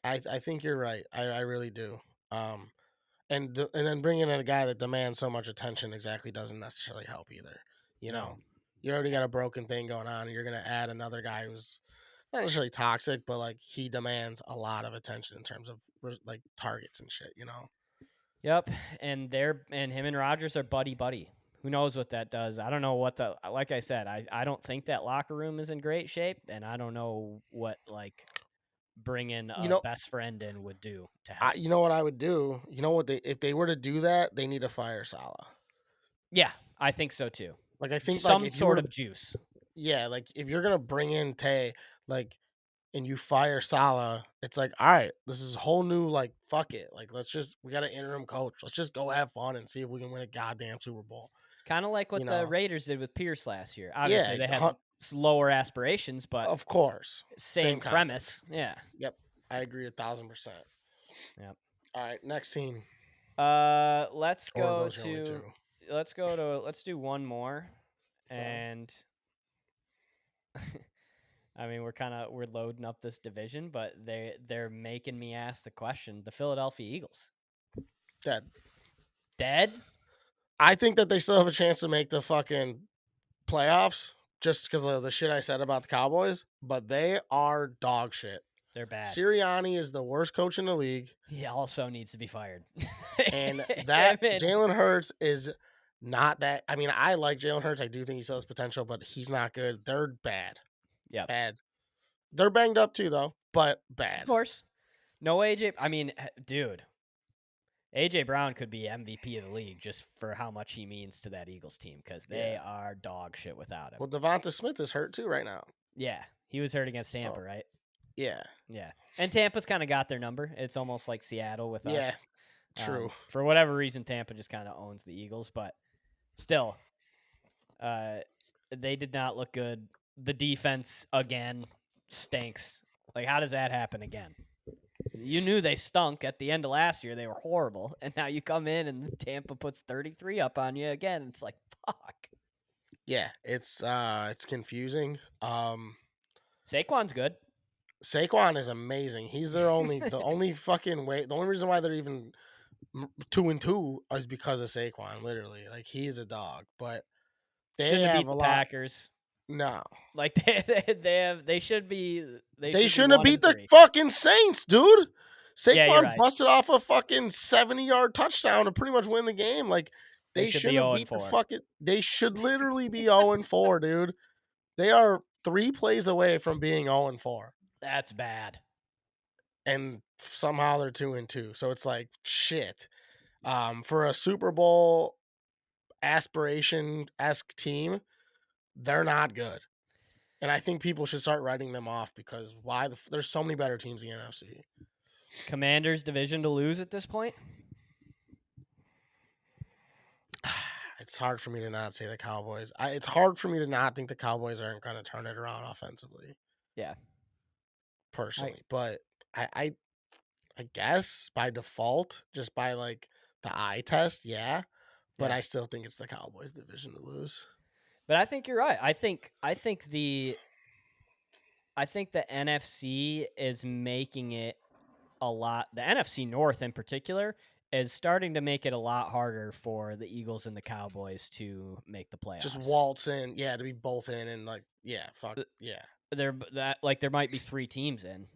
I think you're right. I really do. And then bringing in a guy that demands so much attention exactly doesn't necessarily help either. You No. know, you already got a broken thing going on, and you're gonna add another guy who's not necessarily toxic, but like he demands a lot of attention in terms of like targets and shit. You know. Yep, and him and Rodgers are buddy. Who knows what that does? I don't know what like I said, I don't think that locker room is in great shape, and I don't know what like bringing You a know, best friend in would do to help. you know what I would do. You know what if they were to do that, they need to fire Salah. Yeah, I think so too. Like I think Some like if you sort were, of juice. yeah, like if you're gonna bring in Tay, like and you fire Salah, it's like, all right, this is a whole new like fuck it. Like we got an interim coach. Let's just go have fun and see if we can win a goddamn Super Bowl. Kind of like what You the know? Raiders did with Pierce last year. Yeah, Obviously, they had lower aspirations, but of course. same concept. premise. Yeah. Yep. I agree 1,000%. Yep. All right, next team. Let's Or go those are only two. let's do one more. Okay. And I mean, we're loading up this division, but they're making me ask the question: the Philadelphia Eagles dead? I think that they still have a chance to make the fucking playoffs just because of the shit I said about the Cowboys, but they are dog shit. They're bad. Sirianni is the worst coach in the league. He also needs to be fired. And that Jalen Hurts is not that. I mean, I like Jalen Hurts. I do think he still has potential, but he's not good. They're bad. Yeah, bad. They're banged up too, though, but bad. Of course. No AJ. I mean, dude, AJ Brown could be MVP of the league just for how much he means to that Eagles team because they are dog shit without him. Well, Devonta Smith is hurt too right now. Yeah, he was hurt against Tampa, right? Yeah. Yeah, and Tampa's kind of got their number. It's almost like Seattle with us. Yeah, true. For whatever reason, Tampa just kind of owns the Eagles, but still, they did not look good. The defense, again, stinks. Like, how does that happen again? You knew they stunk at the end of last year. They were horrible. And now you come in and Tampa puts 33 up on you again. It's like, fuck. Yeah, it's confusing. Saquon's good. Saquon is amazing. He's their the only fucking way. The only reason why they're even 2-2 is because of Saquon. Literally, like he's a dog. But they Shouldn't have beat the Packers. No, like they should be. They shouldn't have beat the fucking Saints, dude. Saquon busted off a fucking 70-yard touchdown to pretty much win the game. Like they shouldn't have beat the fucking. They should literally be 0-4, dude. They are 3 plays away from being 0-4. That's bad. And somehow they're 2-2. So it's like shit. For a Super Bowl aspiration-esque team, they're not good. And I think people should start writing them off because there's so many better teams in the NFC. Commanders division to lose at this point? It's hard for me to not say the Cowboys. It's hard for me to not think the Cowboys aren't going to turn it around offensively. Yeah. Personally. But I guess by default, just by like the eye test, yeah. But I still think it's the Cowboys division to lose. But I think you're right. I think the NFC is making it a lot. The NFC North in particular is starting to make it a lot harder for the Eagles and the Cowboys to make the playoffs. Just waltz in, to be both in and like, fuck, yeah. There might be 3 teams in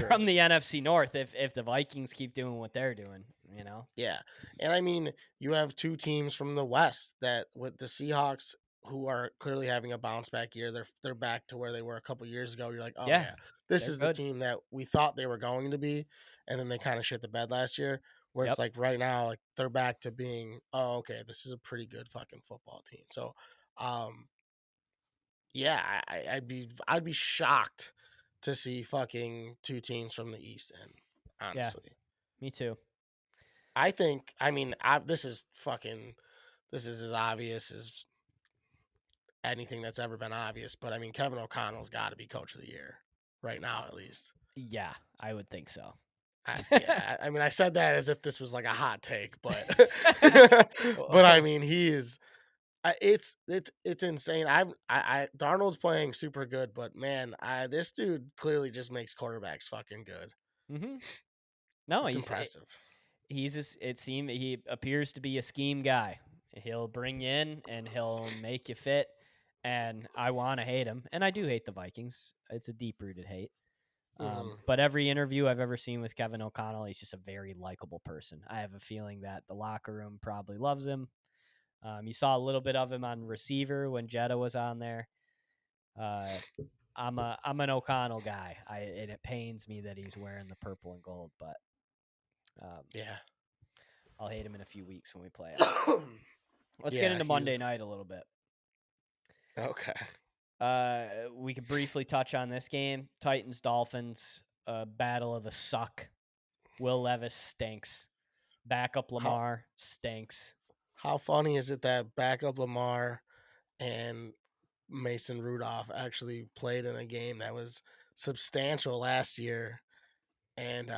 from the NFC North if the Vikings keep doing what they're doing, you know? Yeah. And I mean, you have 2 teams from the West that with the Seahawks who are clearly having a bounce back year. They're back to where they were a couple years ago. You're like, oh yeah, this is the team that we thought they were going to be, and then they kind of shit the bed last year. Where it's like right now, like they're back to being, oh okay, this is a pretty good fucking football team. So, yeah, I'd be shocked to see fucking 2 teams from the East End. Honestly, yeah, me too. I think. I mean, this is as obvious as anything that's ever been obvious. But I mean, Kevin O'Connell's got to be coach of the year right now, at least. Yeah, I would think so. I mean, I said that as if this was like a hot take, but Well, but I mean, he is. It's insane. Darnold's playing super good, but man, this dude clearly just makes quarterbacks fucking good. No, It's he's impressive. he appears to be a scheme guy. He'll bring you in and he'll make you fit. And I want to hate him, and I do hate the Vikings. It's a deep-rooted hate. But every interview I've ever seen with Kevin O'Connell, he's just a very likable person. I have a feeling that the locker room probably loves him. You saw a little bit of him on receiver when Jetta was on there. I'm an O'Connell guy. And it pains me that he's wearing the purple and gold, but Yeah. I'll hate him in a few weeks when we play it. Let's get into Monday night a little bit. Okay. We could briefly touch on this game. Titans, Dolphins, battle of the suck. Will Levis stinks. Backup Lamar stinks. How funny is it that backup Lamar and Mason Rudolph actually played in a game that was substantial last year, and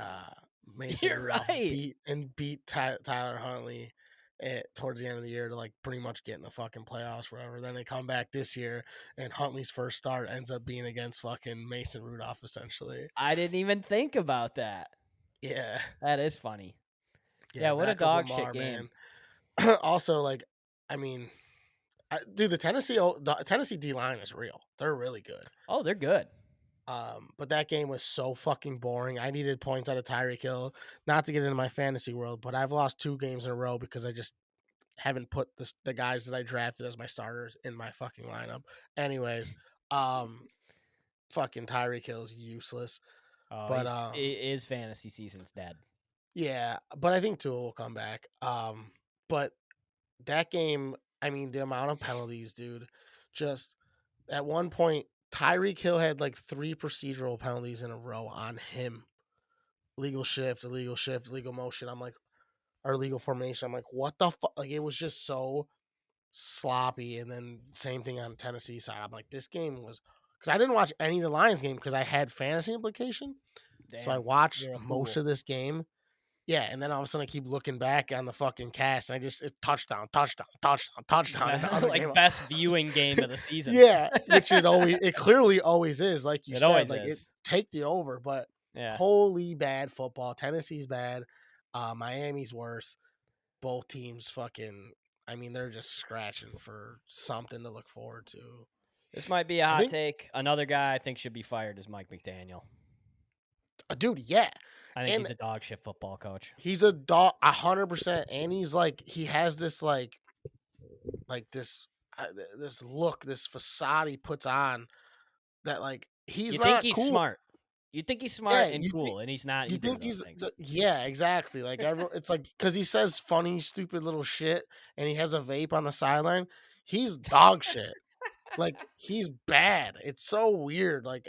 Mason Rudolph beat Tyler Huntley towards the end of the year to like pretty much get in the fucking playoffs, forever. Then they come back this year, and Huntley's first start ends up being against fucking Mason Rudolph, essentially. I didn't even think about that. Yeah, that is funny. Yeah, what a dog shit game. Man. Also, like, I mean, dude, the Tennessee D line is real. They're really good. Oh, they're good. But that game was so fucking boring. I needed points out of Tyreek Hill, not to get into my fantasy world, but I've lost 2 games in a row because I just haven't put the guys that I drafted as my starters in my fucking lineup. Anyways, fucking Tyreek Hill is useless. Oh, but his fantasy season's dead. Yeah, but I think Tua will come back. But that game, I mean, the amount of penalties, dude. Just at one point, Tyreek Hill had like 3 procedural penalties in a row on him. Illegal shift, illegal motion. I'm like, or legal formation. I'm like, what the fuck? Like, it was just so sloppy. And then same thing on Tennessee side. I'm like, this game was, because I didn't watch any of the Lions game because I had fantasy implication. Damn, so I watched most of this game. Yeah, and then all of a sudden I keep looking back on the fucking cast, and touchdown. Like best viewing game of the season. Yeah, which it clearly always is, like you said, like it take the over, but holy bad football. Tennessee's bad, Miami's worse. Both teams fucking, I mean, they're just scratching for something to look forward to. This might be a hot take. Another guy I think should be fired is Mike McDaniel. Dude, yeah. I think he's a dog shit football coach. He's a dog, 100%, and he's like, he has this like this look, this facade he puts on that like he's not. You think he's cool. smart? You think he's smart and cool, and he's not. You think he's yeah, exactly. Like it's like because he says funny, stupid little shit, and he has a vape on the sideline. He's dog shit. Like he's bad. It's so weird. Like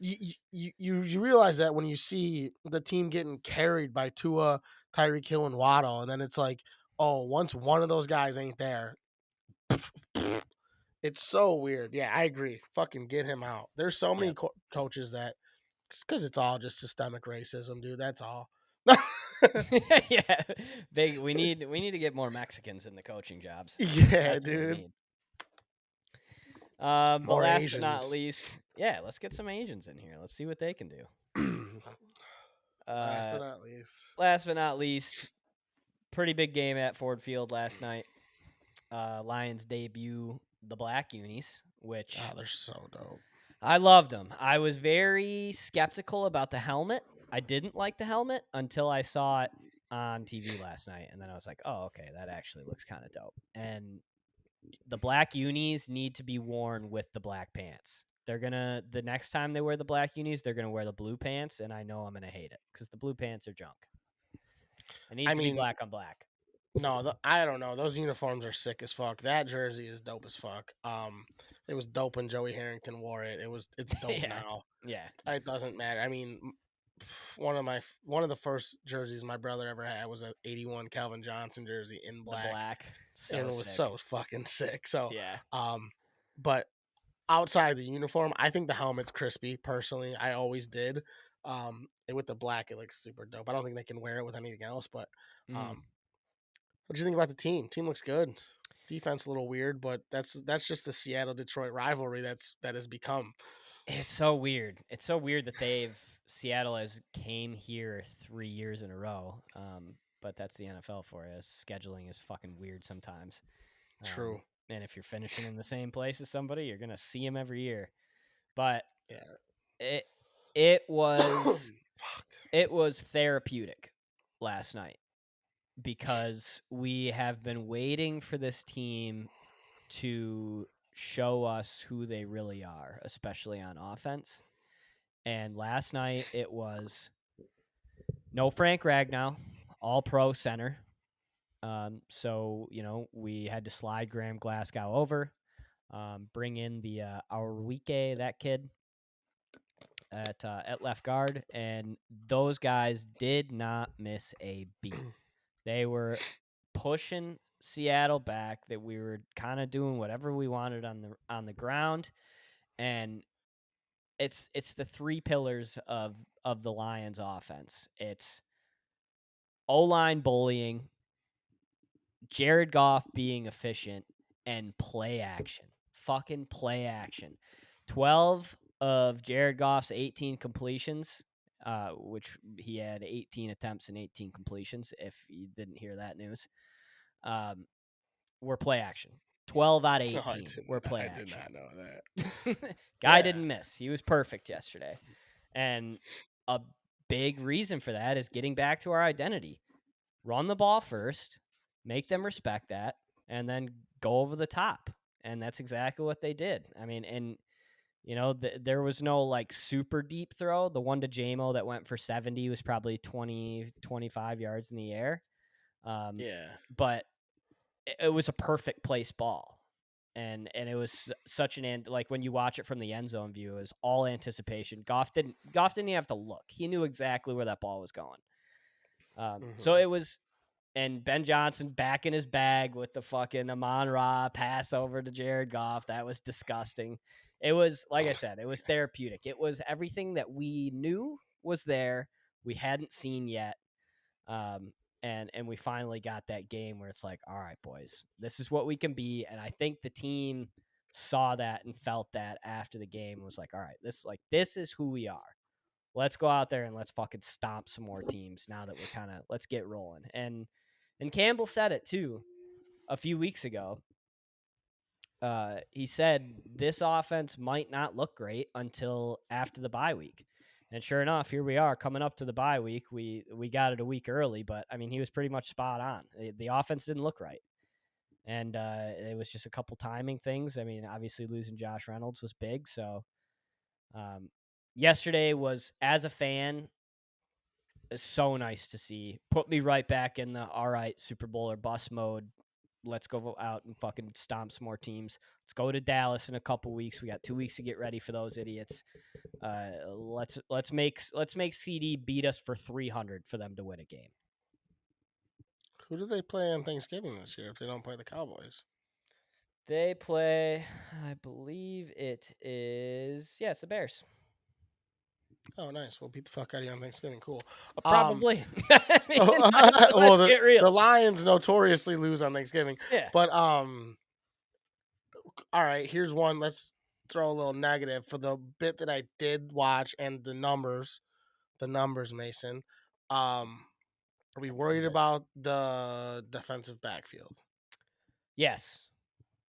You realize that when you see the team getting carried by Tua, Tyreek Hill, and Waddle, and then it's like, oh, once one of those guys ain't there, it's so weird. Yeah, I agree. Fucking get him out. There's so many coaches that it's because it's all just systemic racism, dude. That's all. Yeah, we need to get more Mexicans in the coaching jobs. Yeah, dude. But last but not least, let's get some Asians in here. Let's see what they can do. Last but not least, pretty big game at Ford Field last night. Lions debut the Black Unis, which they're so dope. I loved them. I was very skeptical about the helmet. I didn't like the helmet until I saw it on TV last night, and then I was like, oh, okay, that actually looks kind of dope. And the Black Unis need to be worn with the black pants. The next time they wear the Black Unis, they're going to wear the blue pants, and I know I'm going to hate it because the blue pants are junk. It needs to be black on black. No, I don't know. Those uniforms are sick as fuck. That jersey is dope as fuck. It was dope when Joey Harrington wore it. It's dope now. Yeah. It doesn't matter. I mean, one of the first jerseys my brother ever had was an 81 Calvin Johnson jersey in black. The black. And it was so fucking sick. So yeah. But outside the uniform, I think the helmet's crispy, personally. I always did. And with the black, it looks super dope. I don't think they can wear it with anything else. But Mm. what do you think about the team? Team looks good. Defense a little weird, but that's just the Seattle Detroit rivalry that has become. It's so weird. It's so weird that Seattle has came here 3 years in a row. But that's the NFL for you. Scheduling is fucking weird sometimes. True. And if you're finishing in the same place as somebody, you're gonna see them every year. But Yeah, it was it was therapeutic last night because we have been waiting for this team to show us who they really are, especially on offense. And last night it was no Frank Ragnow, all pro center. So, we had to slide Graham Glasgow over, bring in the Aurwike, that kid, at left guard, and those guys did not miss a beat. They were pushing Seattle back, that we were kind of doing whatever we wanted on the ground, and it's the three pillars of the Lions offense. It's O-line bullying, Jared Goff being efficient, and play action. Fucking play action. 12 of Jared Goff's 18 completions, which he had 18 attempts and 18 completions, if you didn't hear that news, were play action. 12 out of 18 were play action. I did not know that. Guy didn't miss. He was perfect yesterday. And a big reason for that is getting back to our identity. Run the ball first, make them respect that, and then go over the top. And that's exactly what they did. I mean, and there was no like super deep throw. The one to JMO that went for 70 was probably 20, 25 yards in the air. But it was a perfect place ball. And it was such like when you watch it from the end zone view, it was all anticipation. Goff didn't even have to look. He knew exactly where that ball was going. So it was, and Ben Johnson back in his bag with the fucking Amon-Ra pass over to Jared Goff. That was disgusting. It was, like I said, it was therapeutic. It was everything that we knew was there, we hadn't seen yet. And we finally got that game where it's like, all right, boys, this is what we can be. And I think the team saw that and felt that after the game, was like, all right, this is who we are. Let's go out there and let's fucking stomp some more teams now that we're let's get rolling. And Campbell said it too a few weeks ago. He said this offense might not look great until after the bye week. And sure enough, here we are coming up to the bye week. We got it a week early, but I mean, he was pretty much spot on. The offense didn't look right. And it was just a couple timing things. I mean, obviously losing Josh Reynolds was big. So yesterday was, as a fan, so nice to see. Put me right back in the, all right, Super Bowl or bust mode. Let's go out and fucking stomp some more teams. Let's go to Dallas in a couple weeks. We got 2 weeks to get ready for those idiots. Let's make CD beat us for 300 for them to win a game. Who do they play on Thanksgiving this year if they don't play the Cowboys? They play, I believe it is, it's the Bears. Oh, nice. We'll beat the fuck out of you on Thanksgiving. Cool. Probably. Let's get real. The Lions notoriously lose on Thanksgiving. Yeah. But all right, here's one. Let's throw a little negative for the bit that I did watch and the numbers, Mason. Are we worried about the defensive backfield? Yes.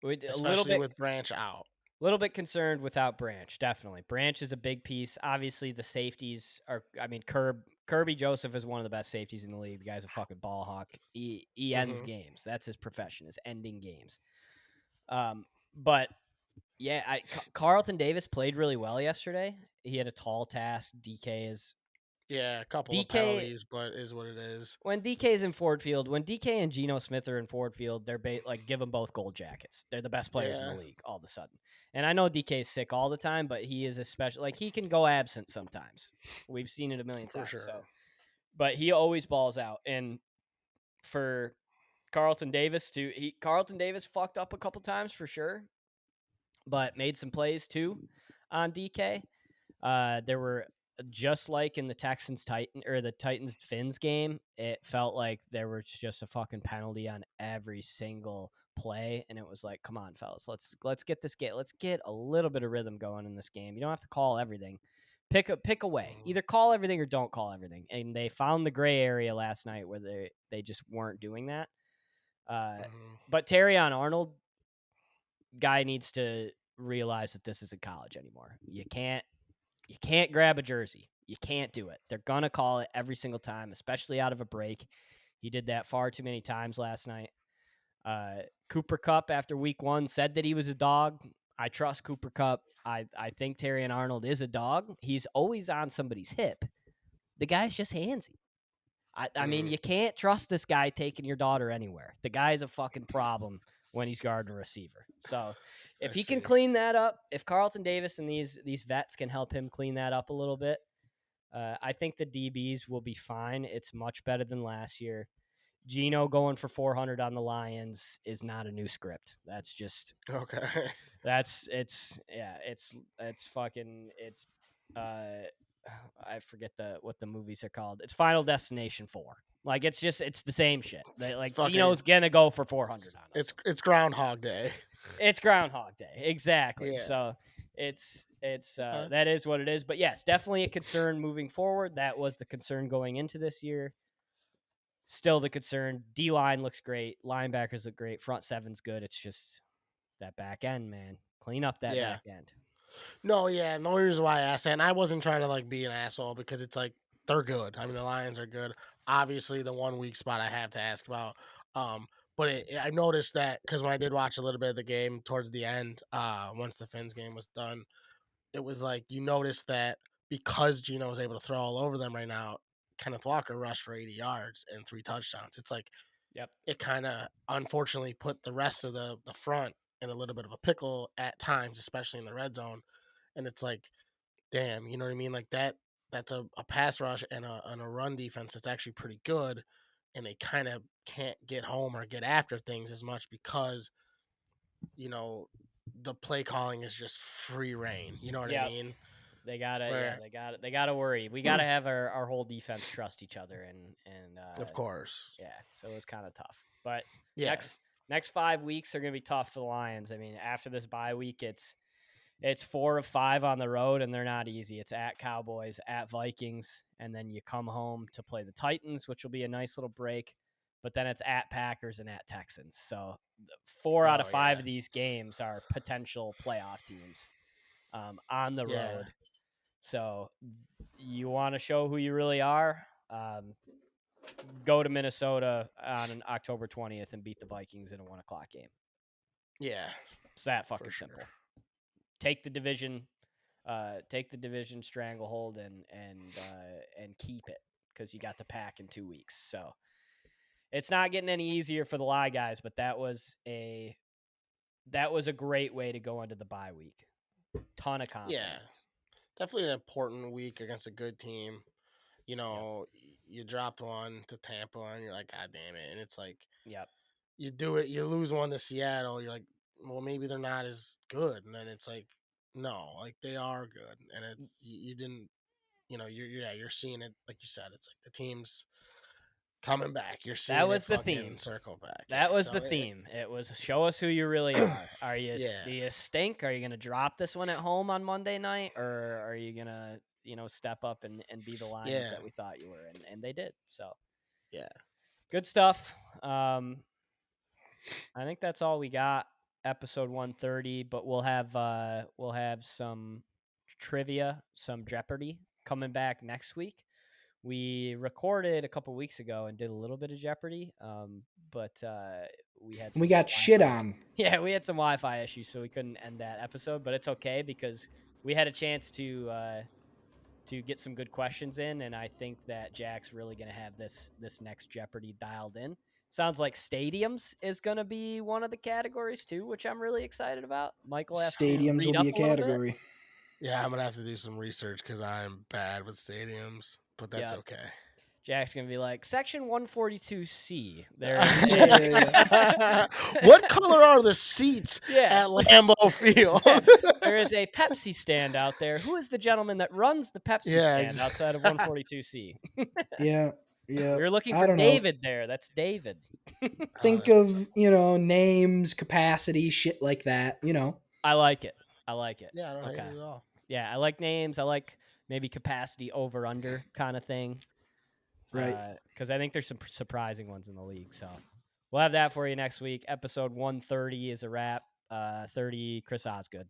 Especially with Branch out. A little bit concerned without Branch, definitely. Branch is a big piece. Obviously, the safeties are, I mean, Kirby Joseph is one of the best safeties in the league. The guy's a fucking ball hawk. He ends games. That's his profession, is ending games. But, yeah, Carlton Davis played really well yesterday. He had a tall task. DK is... Yeah, a couple of penalties, but is what it is. When DK's in Ford Field, when DK and Geno Smith are in Ford Field, they're give them both gold jackets. They're the best players in the league all of a sudden. And I know DK's sick all the time, but he is especially, he can go absent sometimes. We've seen it a million times. For sure. So. But he always balls out. And for Carlton Davis Carlton Davis fucked up a couple times for sure, but made some plays too on DK. There were just like in the Titans Finns game, it felt like there was just a fucking penalty on every single play, and it was like, come on, fellas, let's get this game. Let's get a little bit of rhythm going in this game. You don't have to call everything. Pick a way. Either call everything or don't call everything. And they found the gray area last night where they just weren't doing that. But Terrion Arnold guy needs to realize that this isn't college anymore. You can't grab a jersey. You can't do it. They're gonna call it every single time, especially out of a break. He did that far too many times last night. Cooper Kupp after week 1 said that he was a dog. I trust Cooper Kupp. I think Terrion Arnold is a dog. He's always on somebody's hip. The guy's just handsy. I mean, you can't trust this guy taking your daughter anywhere. The guy's a fucking problem when he's guarding a receiver. So if he can clean that up, if Carlton Davis and these vets can help him clean that up a little bit, I think the DBs will be fine. It's much better than last year. Geno going for 400 on the Lions is not a new script. That's just okay. it's I forget what the movies are called. It's Final Destination 4. Like it's the same shit. Like Geno's gonna go for 400 on us. It's Groundhog Day. It's Groundhog Day, exactly. Yeah. So it's that is what it is. But yes, definitely a concern moving forward. That was the concern going into this year. Still the concern. D-line looks great. Linebackers look great. Front seven's good. It's just that back end, man. Clean up that back end. No, yeah. No reason why I asked that. And I wasn't trying to like be an asshole because it's like they're good. I mean, the Lions are good. Obviously, the one weak spot I have to ask about. But I noticed that because when I did watch a little bit of the game towards the end, once the Finns game was done, it was like you noticed that because Geno was able to throw all over them right now, Kenneth Walker rushed for 80 yards and 3 touchdowns. It's like, it kind of unfortunately put the rest of the front in a little bit of a pickle at times, especially in the red zone. And it's like, damn, you know what I mean? Like that's a pass rush and a run defense that's actually pretty good. And they kind of can't get home or get after things as much because, you know, the play calling is just free reign. You know what I mean? They gotta worry. We gotta have our whole defense trust each other, and of course, So it was kind of tough, but next 5 weeks are gonna be tough for the Lions. I mean, after this bye week, it's 4 of 5 on the road, and they're not easy. It's at Cowboys, at Vikings, and then you come home to play the Titans, which will be a nice little break. But then it's at Packers and at Texans. So 4 out of 5 of these games are potential playoff teams on the road. So you want to show who you really are, go to Minnesota on October 20th and beat the Vikings in a 1:00 game. Yeah. It's that fucking simple. Take the division stranglehold and keep it because you got the Pack in 2 weeks. So it's not getting any easier for the Lie guys, but that was a great way to go into the bye week. Ton of confidence. Yeah. Definitely an important week against a good team. You know, you dropped one to Tampa, and you're like, God damn it. And it's like, you do it, you lose one to Seattle, you're like, well, maybe they're not as good. And then it's like, no, like they are good. And it's, you didn't, you know, you're seeing it, like you said, it's like the team's coming back. You're seeing that was it the theme. Circle back. That was the theme. It was show us who you really are. Are you do you stink? Are you gonna drop this one at home on Monday night, or are you gonna step up and be the Lions that we thought you were? And they did. So good stuff. I think that's all we got. Episode 130, but we'll have some trivia, some Jeopardy coming back next week. We recorded a couple weeks ago and did a little bit of Jeopardy, but we got shit on. Yeah, we had some Wi-Fi issues, so we couldn't end that episode. But it's okay because we had a chance to get some good questions in, and I think that Jack's really going to have this next Jeopardy dialed in. Sounds like stadiums is going to be one of the categories too, which I'm really excited about. Michael, stadiums will be a category. Yeah, I'm gonna have to do some research because I'm bad with stadiums, but that's okay. Jack's gonna be like, Section 142C. There. What color are the seats Yeah. at Lambeau Field? There is a Pepsi stand out there. Who is the gentleman that runs the Pepsi Yeah, stand exactly. outside of 142C? Yeah. Yeah. We were looking I for don't know. David there. That's David. Think of, names, capacity, shit like that, I like it. I like it. Yeah, I don't hate Okay. it at all. Yeah, I like names. I like maybe capacity over under kind of thing. Right. Because I think there's some surprising ones in the league. So we'll have that for you next week. Episode 130 is a wrap. 30, Chris Osgood.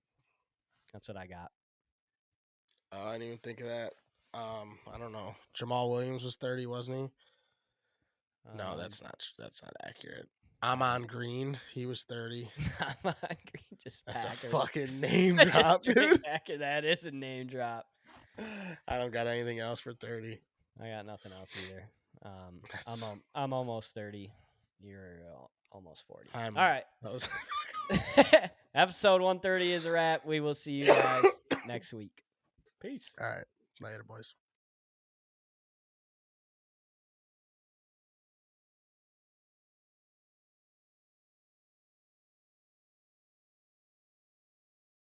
That's what I got. I didn't even think of that. I don't know. Jamal Williams was 30, wasn't he? No, that's not accurate. Amon Green, he was 30. Just That's Packers. a fucking name drop, dude. Packer. That is a name drop. I don't got anything else for 30. I got nothing else either. I'm almost 30. You're almost 40. All right. Episode 130 is a wrap. We will see you guys next week. Peace. All right. Later, boys.